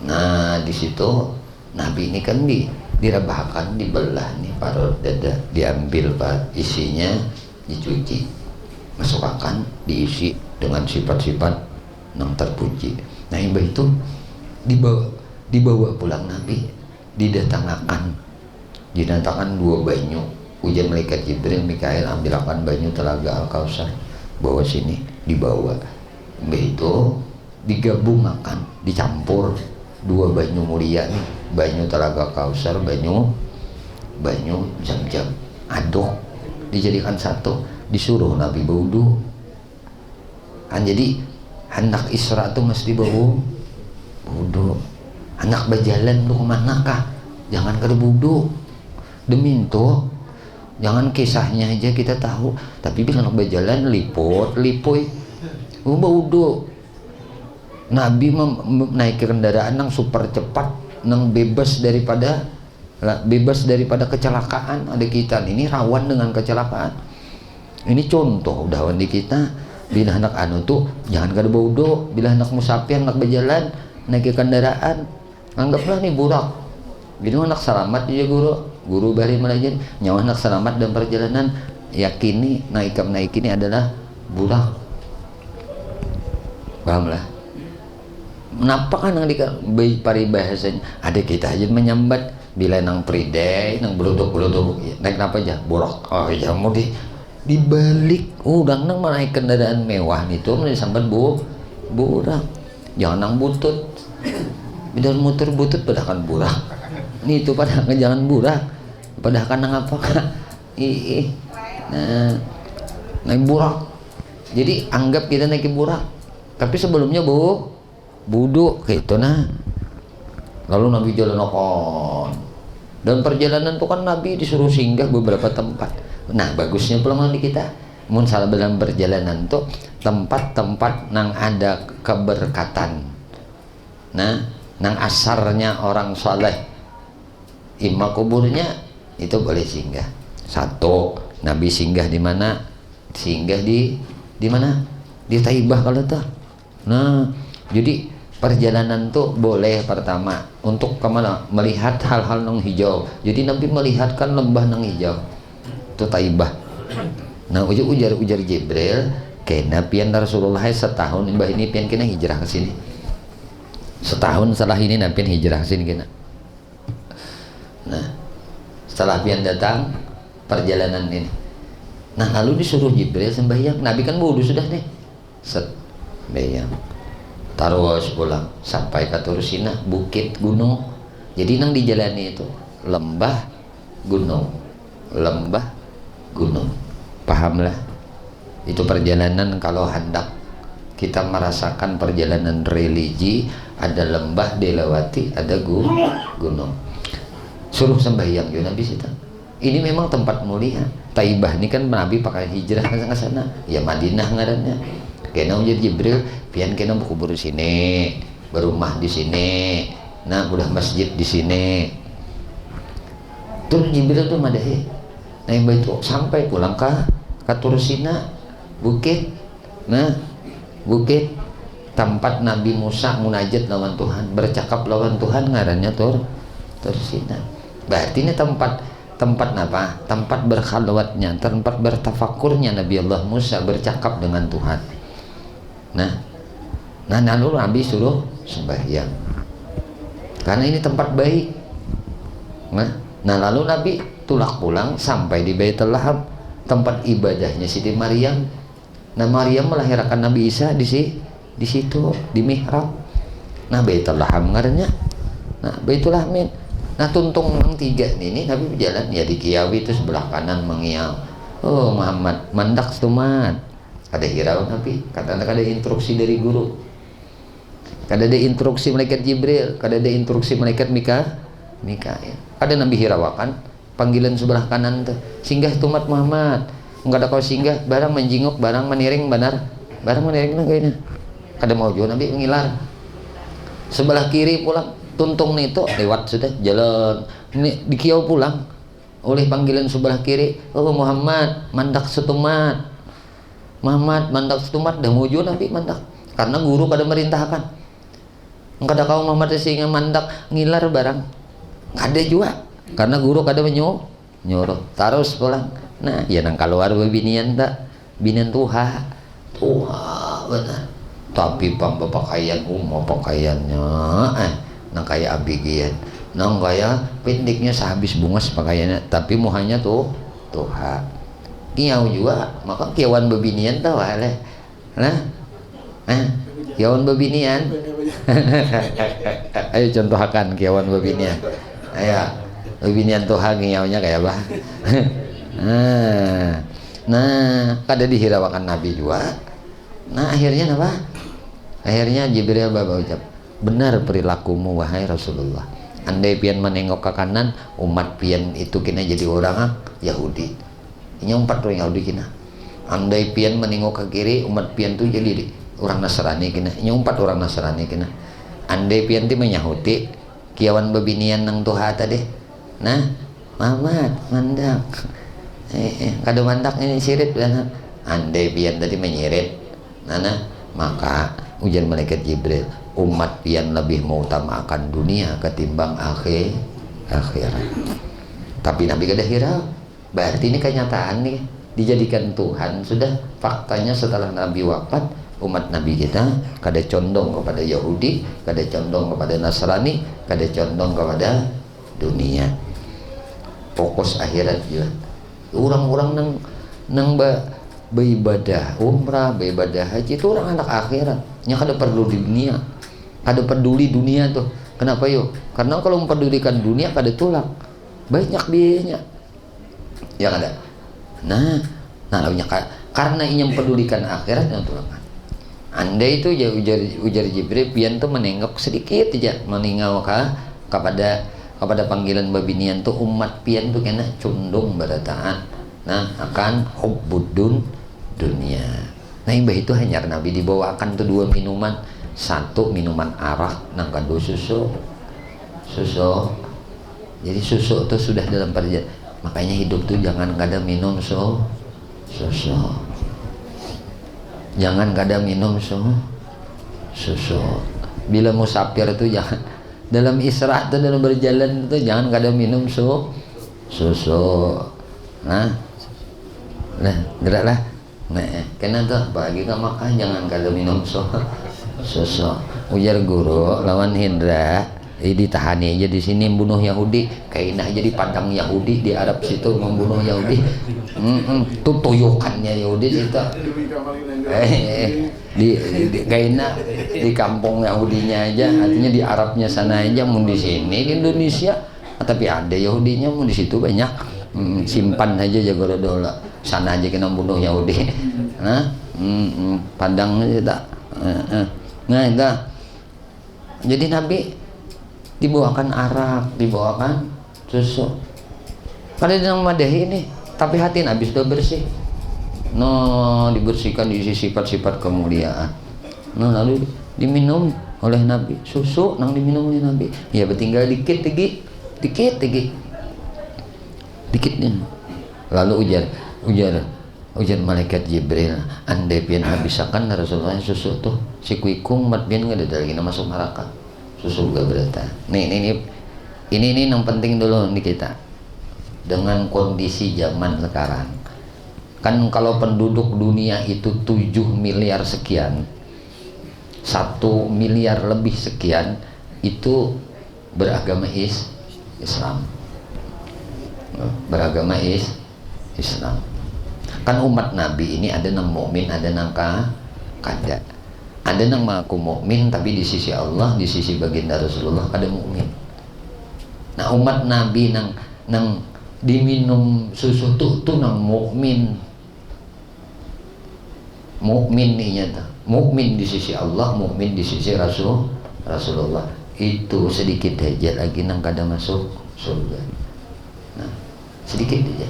Nah di situ Nabi ini kan direbahkan, dibelah nih parut dada, diambil isinya, dicuci, masukkan, diisi dengan sifat-sifat yang terpuji. Nah imbah itu dibawa pulang Nabi, didatangkan 2 banyu. Ujian malaikat Jibril, Mikail ambilkan banyu telaga Al-Kausar, bawa sini, dibawa. Imbah itu digabungkan, dicampur 2 banyu mulia nih, banyu telaga Kausar, banyu Zam-Zam, aduk dijadikan satu, disuruh Nabi baudu kan. Jadi hendak Isra tuh mesti baudu, hendak berjalan tuh kemana kah jangan kada budu demi itu. Jangan kisahnya aja kita tahu, tapi bila nak berjalan lipoi wudu. Nabi naik kendaraan nang super cepat, nang bebas daripada kecelakaan. Ada kita ini rawan dengan kecelakaan. Ini contoh udahan di kita. Bila anak tuh jangan kada wudu. Bila anak musafir nak berjalan naik kendaraan, anggaplah nih burak. Bila anak selamat ya guru bari melajan nyawa anak selamat dalam perjalanan, yakini naik ini adalah burak. Pahamlah. Kenapa kan yang paribahasanya ada kita aja menyambat bila nang priday nang beluduk naik apa aja burak. Oh ya mau dibalik udang nang naik kendaraan mewah itu sambat burak. Jangan nang butut. Bila muter butut padahal burak. Ini itu padahal jangan burak. Padahal kan nang apa kan? Nah, naik burak. Jadi anggap kita naik burak. Tapi sebelumnya buduk gitu nah. Lalu Nabi jalan okon. Dan perjalanan itu kan Nabi disuruh singgah beberapa tempat. Nah, bagusnya pulang di kita. Mun salah dalam perjalanan tuh tempat-tempat nang ada keberkatan. Nah, nang asarnya orang saleh. Imam kuburnya itu boleh singgah. Satu, Nabi singgah di mana? Singgah di mana? Di Taibah kalau tuh. Nah, jadi perjalanan tuh boleh pertama untuk kemana? Melihat hal-hal nang hijau. Jadi Nabi melihatkan lembah nang hijau. Itu Taibah. Nah, ujar Jibril, kena pian Rasulullah setahun mbah ini pian kena hijrah ke sini. Setahun setelah ini Nabi pian hijrah ke sini kena. Nah, setelah pian datang perjalanan ini. Nah, lalu disuruh Jibril sembahyang. Nabi kan wudu sudah nih. Sembahyang. Terus pulang sampai ke Tursina, bukit gunung. Jadi nang dijalani itu lembah gunung. Pahamlah. Itu perjalanan kalau hendak kita merasakan perjalanan religi, ada lembah dilewati, ada gunung. Suruh sembahyang juga Nabi situ. Ini memang tempat mulia. Taibah ini kan Nabi pakai hijrah ke sana. Ya Madinah ngarannya. Kena ujar Jibril, pian kena berkubur di sini, berumah di sini. Nah, udah masjid di sini. Terus Jibril tuh madahi. Nah, yang itu sampai pulang ke Tursina, bukit. Nah, bukit tempat Nabi Musa munajat lawan Tuhan, bercakap lawan Tuhan ngarannya Tursina. Berarti ini tempat apa? Tempat berkhalwatnya, tempat bertafakurnya Nabi Allah Musa bercakap dengan Tuhan. Nah lalu Nabi suruh sembahyang karena ini tempat baik. Nah lalu Nabi tulak pulang sampai di Baitul Laham, tempat ibadahnya Siti Maryam. Nah, Maryam melahirkan Nabi Isa di situ di mihrab. Nah, Baitul Laham ngarannya. Nah, Baitul Laham. Nah, tuntung nang tiga ini Nabi berjalan ya di Kiawi itu sebelah kanan mengiau. Oh, Muhammad mandak stumat. Ada hirau Nabi, kata ada instruksi dari guru. Kada ada instruksi malaikat Jibril, kada ada instruksi malaikat Mikail. Ada Nabi hirawakan panggilan sebelah kanan tuh. Singgah tumat Muhammad. Enggak ada kau singgah, barang menjinguk, barang meniring benar. Barang meniring nang kayaknya. Kada mau juga Nabi mengilar. Sebelah kiri pulang. Tuntung nih itu lewat sudah jalan ini di kiau pulang oleh panggilan sebelah kiri. Oh Muhammad mandak setumat, Muhammad mandak setumat. Dah muju Nabi mandak karena guru pada merintahkan. Engkau kau Muhammad sehingga mandak ngilar barang ada juga karena guru kada nyuruh terus pulang. Nah ya nang keluar binian tak binian tuha benar tapi pakaian pakaiannya nang kayak abigian, nang kayak pendeknya sehabis bungas pakaiannya, tapi muhanya tuha. Kiau juga, maka kiawan bebinian tahu lah, kiawan bebinian. Ayo contohkan kiawan bebinian. Ayo, bebinian tuha kiaunya kayak apa? Nah, kada dihirawakan Nabi juga. Nah akhirnya apa? Akhirnya Jibril bawa ucap, benar perilakumu wahai Rasulullah. andai pian menengok ke kanan umat pian itu kena jadi orang Yahudi, ini 4 orang Yahudi kena. Andai pian menengok ke kiri umat pian tu jadi orang Nasrani kena, ini 4 orang Nasrani kena. Andai pian ti menyahuti kiawan babinian nang tuha tadi, nah Muhammad mandak kado mandak ini sirit dan andai pian tadi menyirit nana, maka ujar malaikat Jibril, umat pian lebih mengutamakan dunia ketimbang akhirat. Tapi Nabi kada hirau, berarti ini kenyataan nih, dijadikan Tuhan sudah. Faktanya setelah Nabi wafat, umat Nabi kita kada condong kepada Yahudi, kada condong kepada Nasrani, kada condong kepada dunia, fokus akhirat juga. Orang-orang nang beribadah umrah, beribadah haji itu orang anak akhirat, nya kada perlu di dunia, kada peduli dunia tuh. Kenapa yuk? Karena kalau mempedulikan dunia kada tulak, banyak biayanya, ya kada. Nah karena ingin pedulikan akhirat yang tulak. Andai itu ya ujar Jibril pian tuh menengok sedikit aja meninggal kepada panggilan babinian tuh umat pian tuh kena condong berataan akan hubbudun dunia. Nah imbah itu hanya Nabi dibawakan tuh 2 minuman, 1 minuman arak nang kado susu. Jadi susu tuh sudah dalam perjanjian, makanya hidup tuh jangan kada minum susu, jangan kada minum susu. Bila musafir tuh jangan, dalam israh tuh dalam berjalan tuh jangan kada minum susu. Nah geraklah. Kena tuh bagi ke Makkah jangan kada minum susu. Ujar guru lawan Hindra, ditahani aja di sini membunuh Yahudi, kainah jadi padang Yahudi di Arab situ membunuh Yahudi. Tuh tuyukannya Yahudi situ. Di kainah di kampung Yahudinya aja, artinya di Arabnya sana aja, mau di sini di Indonesia tapi ada Yahudinya, mau di situ banyak. Simpan aja jago dola, sana aja kena bunuh Yahudi. Nah padang aja tak. Nah itu jadi Nabi dibawakan arak, dibawakan susu. Kada nang madahi ini, tapi hati Nabi sudah bersih. Dibersihkan diisi sifat-sifat kemuliaan. Lalu diminum oleh Nabi, susu nang diminum oleh Nabi. Ya bertinggal dikit nih. Lalu ujar malaikat Jibril, andai pian habisakan Rasulullah susu tuh si kuikung mat pian nggak ada lagi masuk neraka. Susu gak berata. Ini yang penting dulu nih kita. Dengan kondisi zaman sekarang, kan kalau penduduk dunia itu 7 miliar sekian, 1 miliar lebih sekian itu beragama Islam. Beragama Islam. Kan umat Nabi ini ada nang mukmin, ada nang kada. Ada nang mengaku mukmin tapi di sisi Allah, di sisi baginda Rasulullah kada mukmin. Nah umat Nabi nang diminum susu tuh nang mukmin. Mukmin nih nyata. Mukmin di sisi Allah, mukmin di sisi Rasulullah. Itu sedikit aja lagi nang kada masuk surga. Nah, sedikit aja.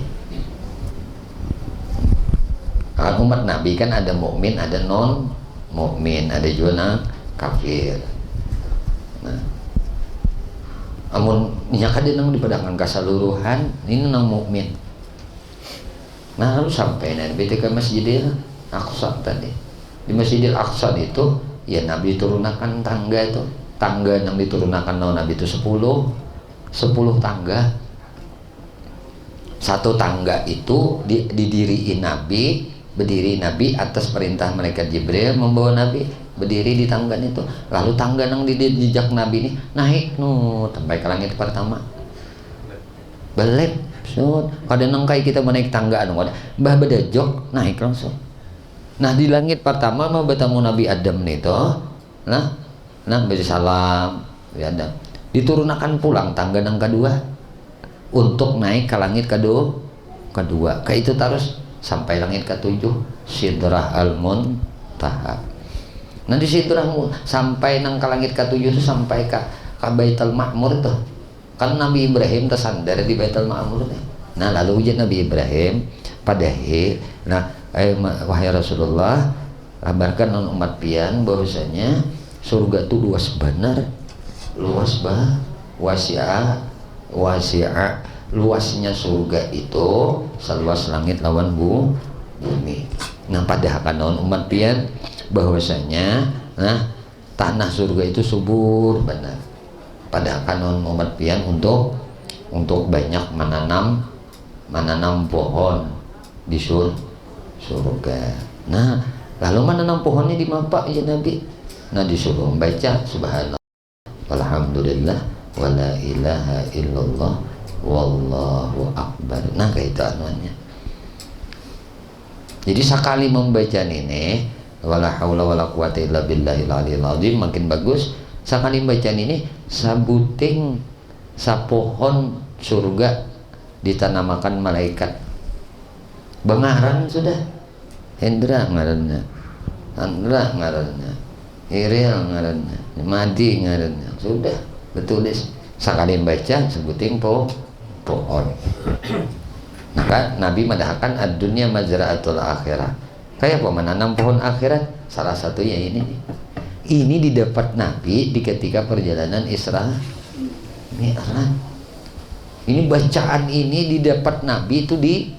Kalau umat Nabi kan ada mukmin, ada non mukmin, ada juga nang kafir. Nah, amun nya kada nang dipadangkan kasaluruhan ini nang mukmin. Nah, lalu sampai Nabi ke Masjidil Aqsa tadi. Di Masjidil Aqsa itu ya Nabi turunkan tangga itu. Tangga yang diturunkan Nabi itu 10 tangga. Satu tangga itu didiriin Nabi, berdiri Nabi atas perintah malaikat Jibril membawa Nabi berdiri di tangga itu. Lalu tangga yang di jejak Nabi ini naik sampai ke langit pertama. Belep, kadang nang kayak kita menaik tangga bah bedajok naik langsung. Nah di langit pertama mau bertemu Nabi Adam nih toh. Nah beri salam ya Adam. Diturunkan pulang tangga yang kedua untuk naik ke langit kedua. Kayak itu terus sampai langit ke-7 Sidrah Al-Muntaha. Nah di Sidrah sampai nang ke langit ke-7 itu sampai ke Baitul Ma'mur tuh. Kan Nabi Ibrahim tersandar di Baitul Ma'mur. Nah lalu ujian Nabi Ibrahim padahi, nah wahai Rasulullah, kabarkan non umat pian bahwasanya surga itu luas benar, luas wasi'a luasnya surga itu seluas langit lawan bumi. Nah padahal non umat pian bahwasanya nah tanah surga itu subur benar. Padahal non umat pian untuk banyak menanam pohon di surga. Nah lalu menanam pohonnya di mana ya Nabi? Nah disuruh membaca subhanallah walhamdulillah wala ilaha illallah wallahu akbar. Nah kayak itu anuannya. Jadi sekali membaca ini wala haula wala quwata illa billahil aliyil azim makin bagus. Sekali membaca ini sabuting sapohon surga ditanamakan malaikat. Bengaran sudah Hendra ngarannya, Andra ngarannya, Iril ngarannya, Madi ngarannya, sudah betulis. Sekali baca sebuting pohon. Maka Nabi madahkan ad-dunya mazra'atul akhirah. Kayak apa menanam pohon akhirat? Salah satunya ini. Ini didapat Nabi di ketika perjalanan Isra Mi'raj. Ini bacaan ini didapat Nabi itu di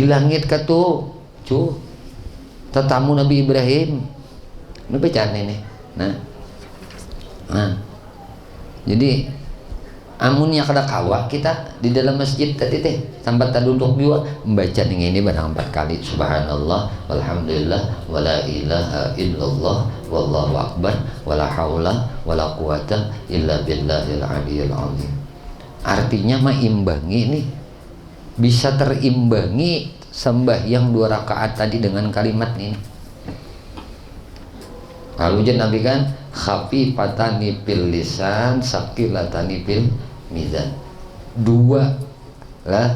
langit katu tetamu Nabi Ibrahim. Ini bacaan ini. Nah. Jadi amunnya kada kawa kita di dalam masjid tadi teh sampai duduk dua membaca ini barang 4 kali subhanallah walhamdulillah wala ilaha illallah wallahu akbar wala haula wala quwata illa billahil aliyil azim. Artinya mah imbangi nih, bisa terimbangi sembahyang 2 rakaat tadi dengan kalimat ini. Lalu Nabi kan khafifatani fil lisan saqilatani fil mizan. 2 lah.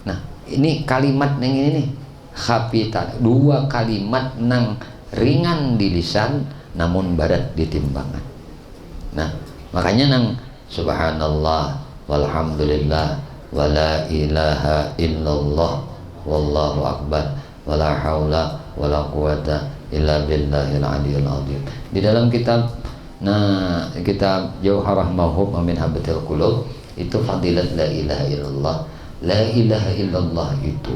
Nah, ini kalimat yang ini nih. Khafifat 2 kalimat nang ringan di lisan namun berat di timbangan. Nah, makanya nang subhanallah walhamdulillah wala ilaha illallah wallahu akbar wala haula wala quwata illa billahil aliyil azim. Di dalam kitab kitab Jauharah Mauhub min Habatil Qulub itu fadilat la ilaha illallah. La ilaha illallah itu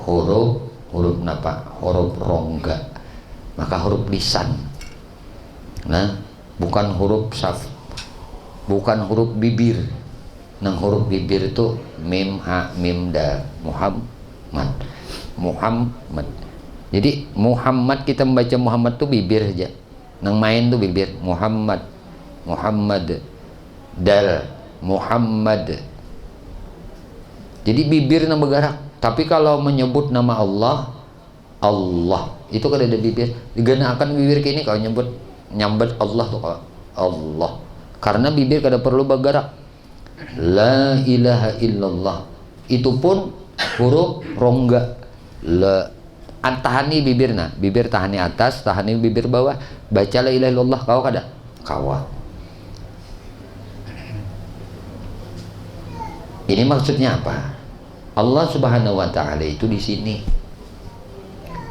huruf napa? Huruf rongga. Maka huruf lisan. Nah, bukan huruf bukan huruf bibir. Nang huruf bibir itu mim ha mim dal Muhammad. Jadi Muhammad kita membaca Muhammad tuh bibir aja. Nang main tuh bibir Muhammad dal Muhammad. Jadi bibir nang bergerak. Tapi kalau menyebut nama Allah itu kada ada bibir. Digenakan bibir kini kalau nyambut Allah tuh Allah. Karena bibir kada perlu bergerak. La ilaha illallah itu pun huruf rongga. La tahani bibirna, bibir tahani atas, tahani bibir bawah. Baca la ilaha illallah kau kada? Kawa. Ini maksudnya apa? Allah Subhanahu wa taala itu di sini.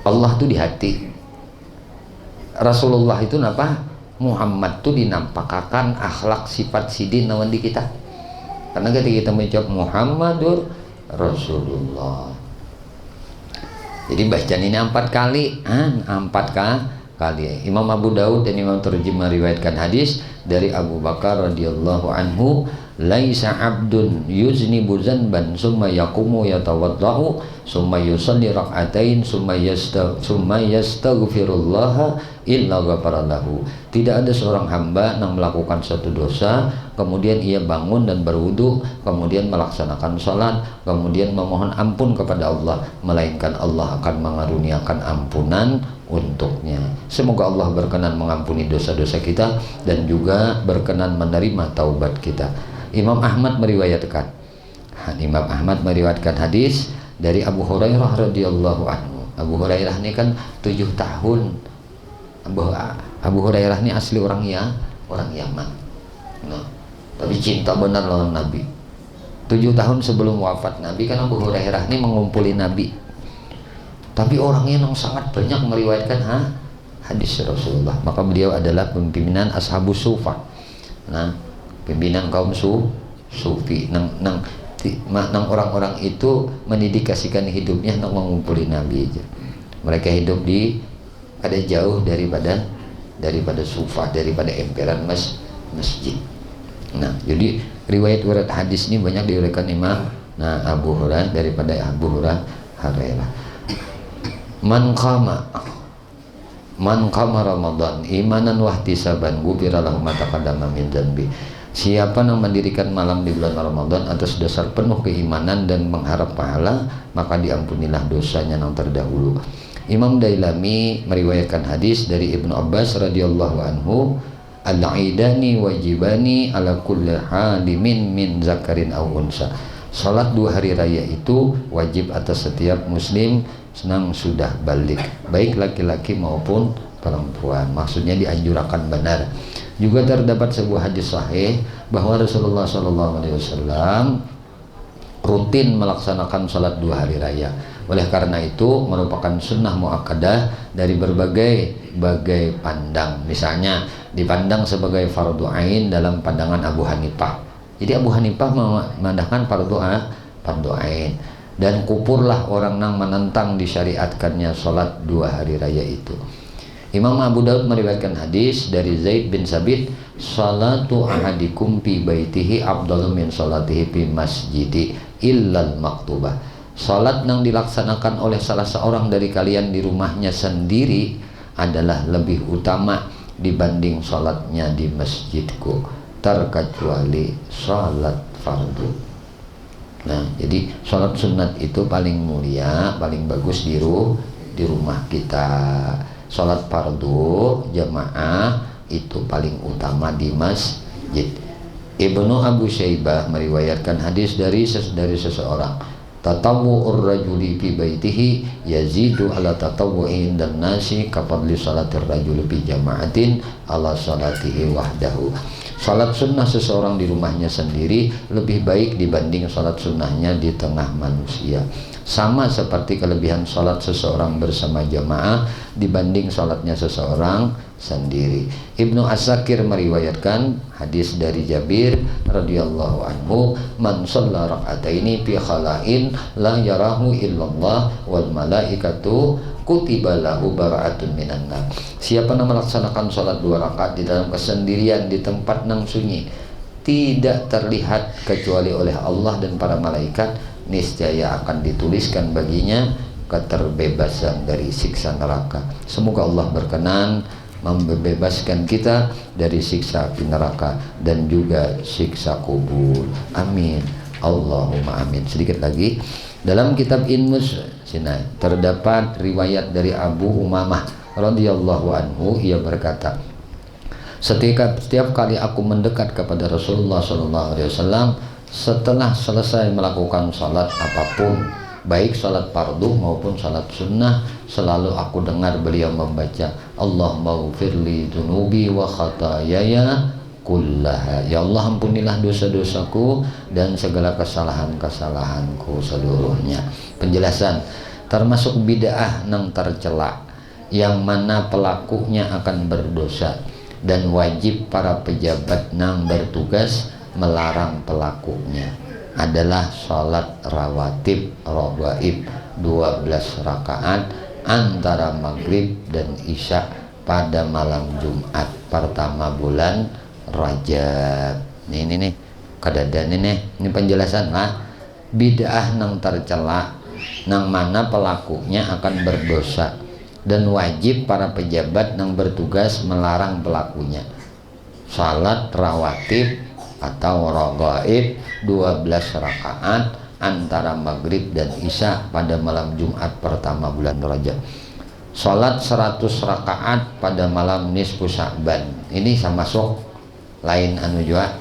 Allah itu di hati. Rasulullah itu napa? Muhammad itu dinampakkan akhlak sifat sidin nawan di kita. Karena ketika kita mengucap Muhammadur Rasulullah. Jadi bacaan ini 4 kali, 4 kali. Imam Abu Daud dan Imam Tirmidzi meriwayatkan hadis dari Abu Bakar radhiyallahu anhu, laisa abdun yuznibu zanban summa yaqumu yatawaddau summa yusalli rak'atain summa yastaghfirullah illa ghafara lahu. Tidak ada seorang hamba yang melakukan suatu dosa kemudian ia bangun dan berwudu kemudian melaksanakan salat kemudian memohon ampun kepada Allah melainkan Allah akan mengaruniakan ampunan untuknya. Semoga Allah berkenan mengampuni dosa-dosa kita dan juga berkenan menerima taubat kita. Imam Ahmad meriwayatkan hadis dari Abu Hurairah radhiyallahu anhu. Abu Hurairah ini kan 7 tahun. Abu Hurairah ini asli orang Yaman. Nah, tapi cinta benar lawan Nabi. 7 tahun sebelum wafat Nabi kan Abu Hurairah ini mengumpuli Nabi, tapi orangnya yang sangat banyak meriwayatkan hadis Rasulullah. Maka beliau adalah pimpinan ashabus sufa, nah pimpinan kaum sufi nang orang-orang itu mendedikasikan hidupnya untuk mengumpuli Nabi aja. Mereka hidup di ada jauh daripada sufa, daripada emperan masjid. Nah, jadi riwayat hadis ini banyak diriwayatkan Imam Abu Hurairah daripada Abu Hurairah. Man qama Ramadan imanan wa ihtisaban ghufira lahu ma taqaddama min dzanbi. Siapa yang mendirikan malam di bulan Ramadan atas dasar penuh keimanan dan mengharap pahala, maka diampunilah dosanya yang terdahulu. Imam Dailami meriwayatkan hadis dari Ibnu Abbas radhiyallahu anhu, al-aidani wajibani ala kulli halimin min zakarin aw unsa. Salat 2 hari raya itu wajib atas setiap muslim senang sudah balik, baik laki-laki maupun perempuan. Maksudnya dianjurkan benar. Juga terdapat sebuah hadis sahih bahwa Rasulullah SAW rutin melaksanakan salat 2 hari raya. Oleh karena itu merupakan sunnah muakkadah dari berbagai pandang. Misalnya dipandang sebagai fardu ain dalam pandangan Abu Hanifah. Jadi Abu Hanifah memandangkan fardu ain, dan kupurlah orang yang menentang disyariatkannya salat 2 hari raya itu. Imam Abu Daud meriwayatkan hadis dari Zaid bin Sabit, salatu ahadikum fi baitihi afdalu min salatihi fi masjidi illal maktubah. Salat yang dilaksanakan oleh salah seorang dari kalian di rumahnya sendiri adalah lebih utama dibanding salatnya di masjidku, terkecuali salat fardu. Nah, jadi salat sunat itu paling mulia, paling bagus di rumah kita. Salat fardu jamaah itu paling utama di masjid. Ibnu Abu Syaibah meriwayatkan hadis dari seseorang, tatawwu'ur rajuli fi baitihi yazidu ala tatawwu'in dan nasi kafadli salatir rajuli fi jama'atin ala salatihi wahdahu. Salat sunnah seseorang di rumahnya sendiri lebih baik dibanding salat sunnahnya di tengah manusia. Sama seperti kelebihan salat seseorang bersama jamaah dibanding salatnya seseorang sendiri. Ibnu As-Sakir meriwayatkan hadis dari Jabir radhiyallahu anhu, man shalla rak'ataini fi khala'in la yarahu illallah wal malaikatu kutiba lahu bara'atun minan nar. Siapa yang melaksanakan salat 2 rakaat di dalam kesendirian di tempat yang sunyi, tidak terlihat kecuali oleh Allah dan para malaikat, niscaya akan dituliskan baginya keterbebasan dari siksa neraka. Semoga Allah berkenan membebaskan kita dari siksa api neraka dan juga siksa kubur. Amin. Allahumma amin. Sedikit lagi, dalam kitab Inmus Sinai terdapat riwayat dari Abu Umamah radhiyallahu anhu, ia berkata, setiap kali aku mendekat kepada Rasulullah SAW setelah selesai melakukan salat apapun, baik salat fardu maupun salat sunnah, selalu aku dengar beliau membaca, Allahumma ghfirli dzunubi wa khatayaya kullaha. Ya Allah, ampunilah dosa-dosaku dan segala kesalahan-kesalahanku seluruhnya. Penjelasan, termasuk bid'ah nang tercela yang mana pelakunya akan berdosa dan wajib para pejabat nang bertugas melarang pelakunya adalah sholat rawatib raghaib 12 rakaat antara maghrib dan isya pada malam Jumat pertama bulan Rajab. Ini nih kadadan ini penjelasan lah. Bid'ah nang tercela nang mana pelakunya akan berdosa dan wajib para pejabat nang bertugas melarang pelakunya. Salat rawatib atau raghaib 12 rakaat antara maghrib dan isya pada malam Jumat pertama bulan Rajab. Salat 100 rakaat pada malam nisfu Sya'ban. Ini sama masuk lain anu juga.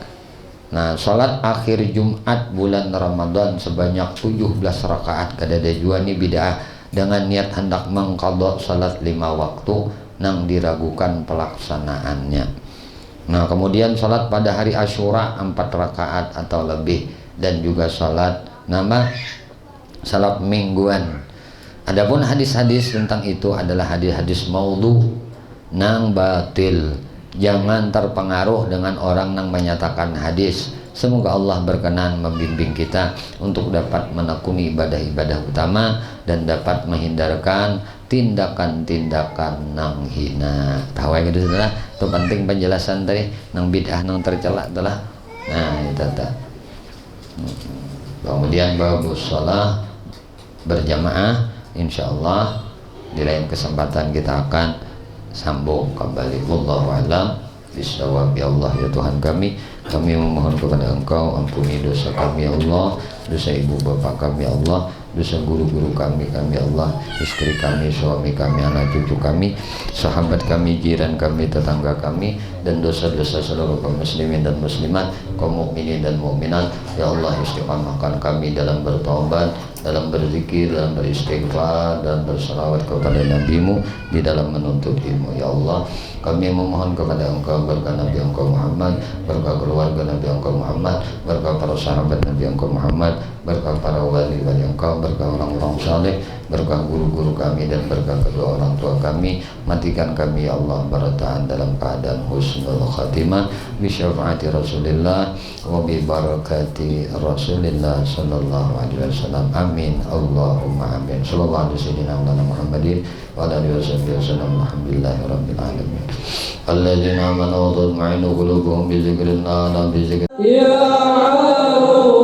Nah, salat akhir Jumat bulan Ramadan sebanyak 17 rakaat kadada jua ni bid'ah dengan niat hendak mengqadha salat 5 waktu nang diragukan pelaksanaannya. Nah, kemudian salat pada hari Asyura 4 rakaat atau lebih, dan juga salat salat mingguan. Adapun hadis-hadis tentang itu adalah hadis-hadis maudhu nang batil. Jangan terpengaruh dengan orang yang menyatakan hadis. Semoga Allah berkenan membimbing kita untuk dapat menekuni ibadah-ibadah utama dan dapat menghindarkan tindakan-tindakan nang hina. Tahu ya gitu saudara? Itu penting penjelasan tadi nang bid'ah nang tercela adalah. Nah, itu tak. Kemudian babus shalah berjamaah, insyaallah di lain kesempatan kita akan sambung kembali. Wallahu a'lam bishawab. Ya Allah ya Tuhan kami memohon kepada Engkau, ampuni dosa kami ya Allah, dosa ibu bapak kami ya Allah, dosa guru-guru kami ya Allah, istri kami, suami kami, anak cucu kami, sahabat kami, jiran kami, tetangga kami, dan dosa-dosa seluruh kaum muslimin dan muslimat, kaum mukminin dan mukminat. Ya Allah, istiqamahkan kami dalam bertaubat, dalam berzikir, dalam beristighfar, dan bersalawat kepada Nabi-Mu, di dalam menuntut ilmu. Ya Allah, kami memohon kepada Engkau berkah Nabi Engkau Muhammad, berkah keluarga Nabi Engkau Muhammad, berkah para sahabat Nabi Engkau Muhammad, berkah para wali-wali Engkau, berkah orang-orang saleh, berkah guru-guru kami, dan berkah kedua orang tua kami. Matikan kami ya Allah bertahan dalam keadaan husnul khatimah bi syafaati Rasulillah wa bi barakati Rasulillah sallallahu alaihi wasallam. Amin Allahumma amin. Sallallahu alaihi wasallam Muhammadin wa ala alihi wasallam. Alhamdulillahi rabbil alamin. Alladzina amanu wa tatma'innu qulubuhum bi dzikrillah, la bi dzikrillah. Ya Allah.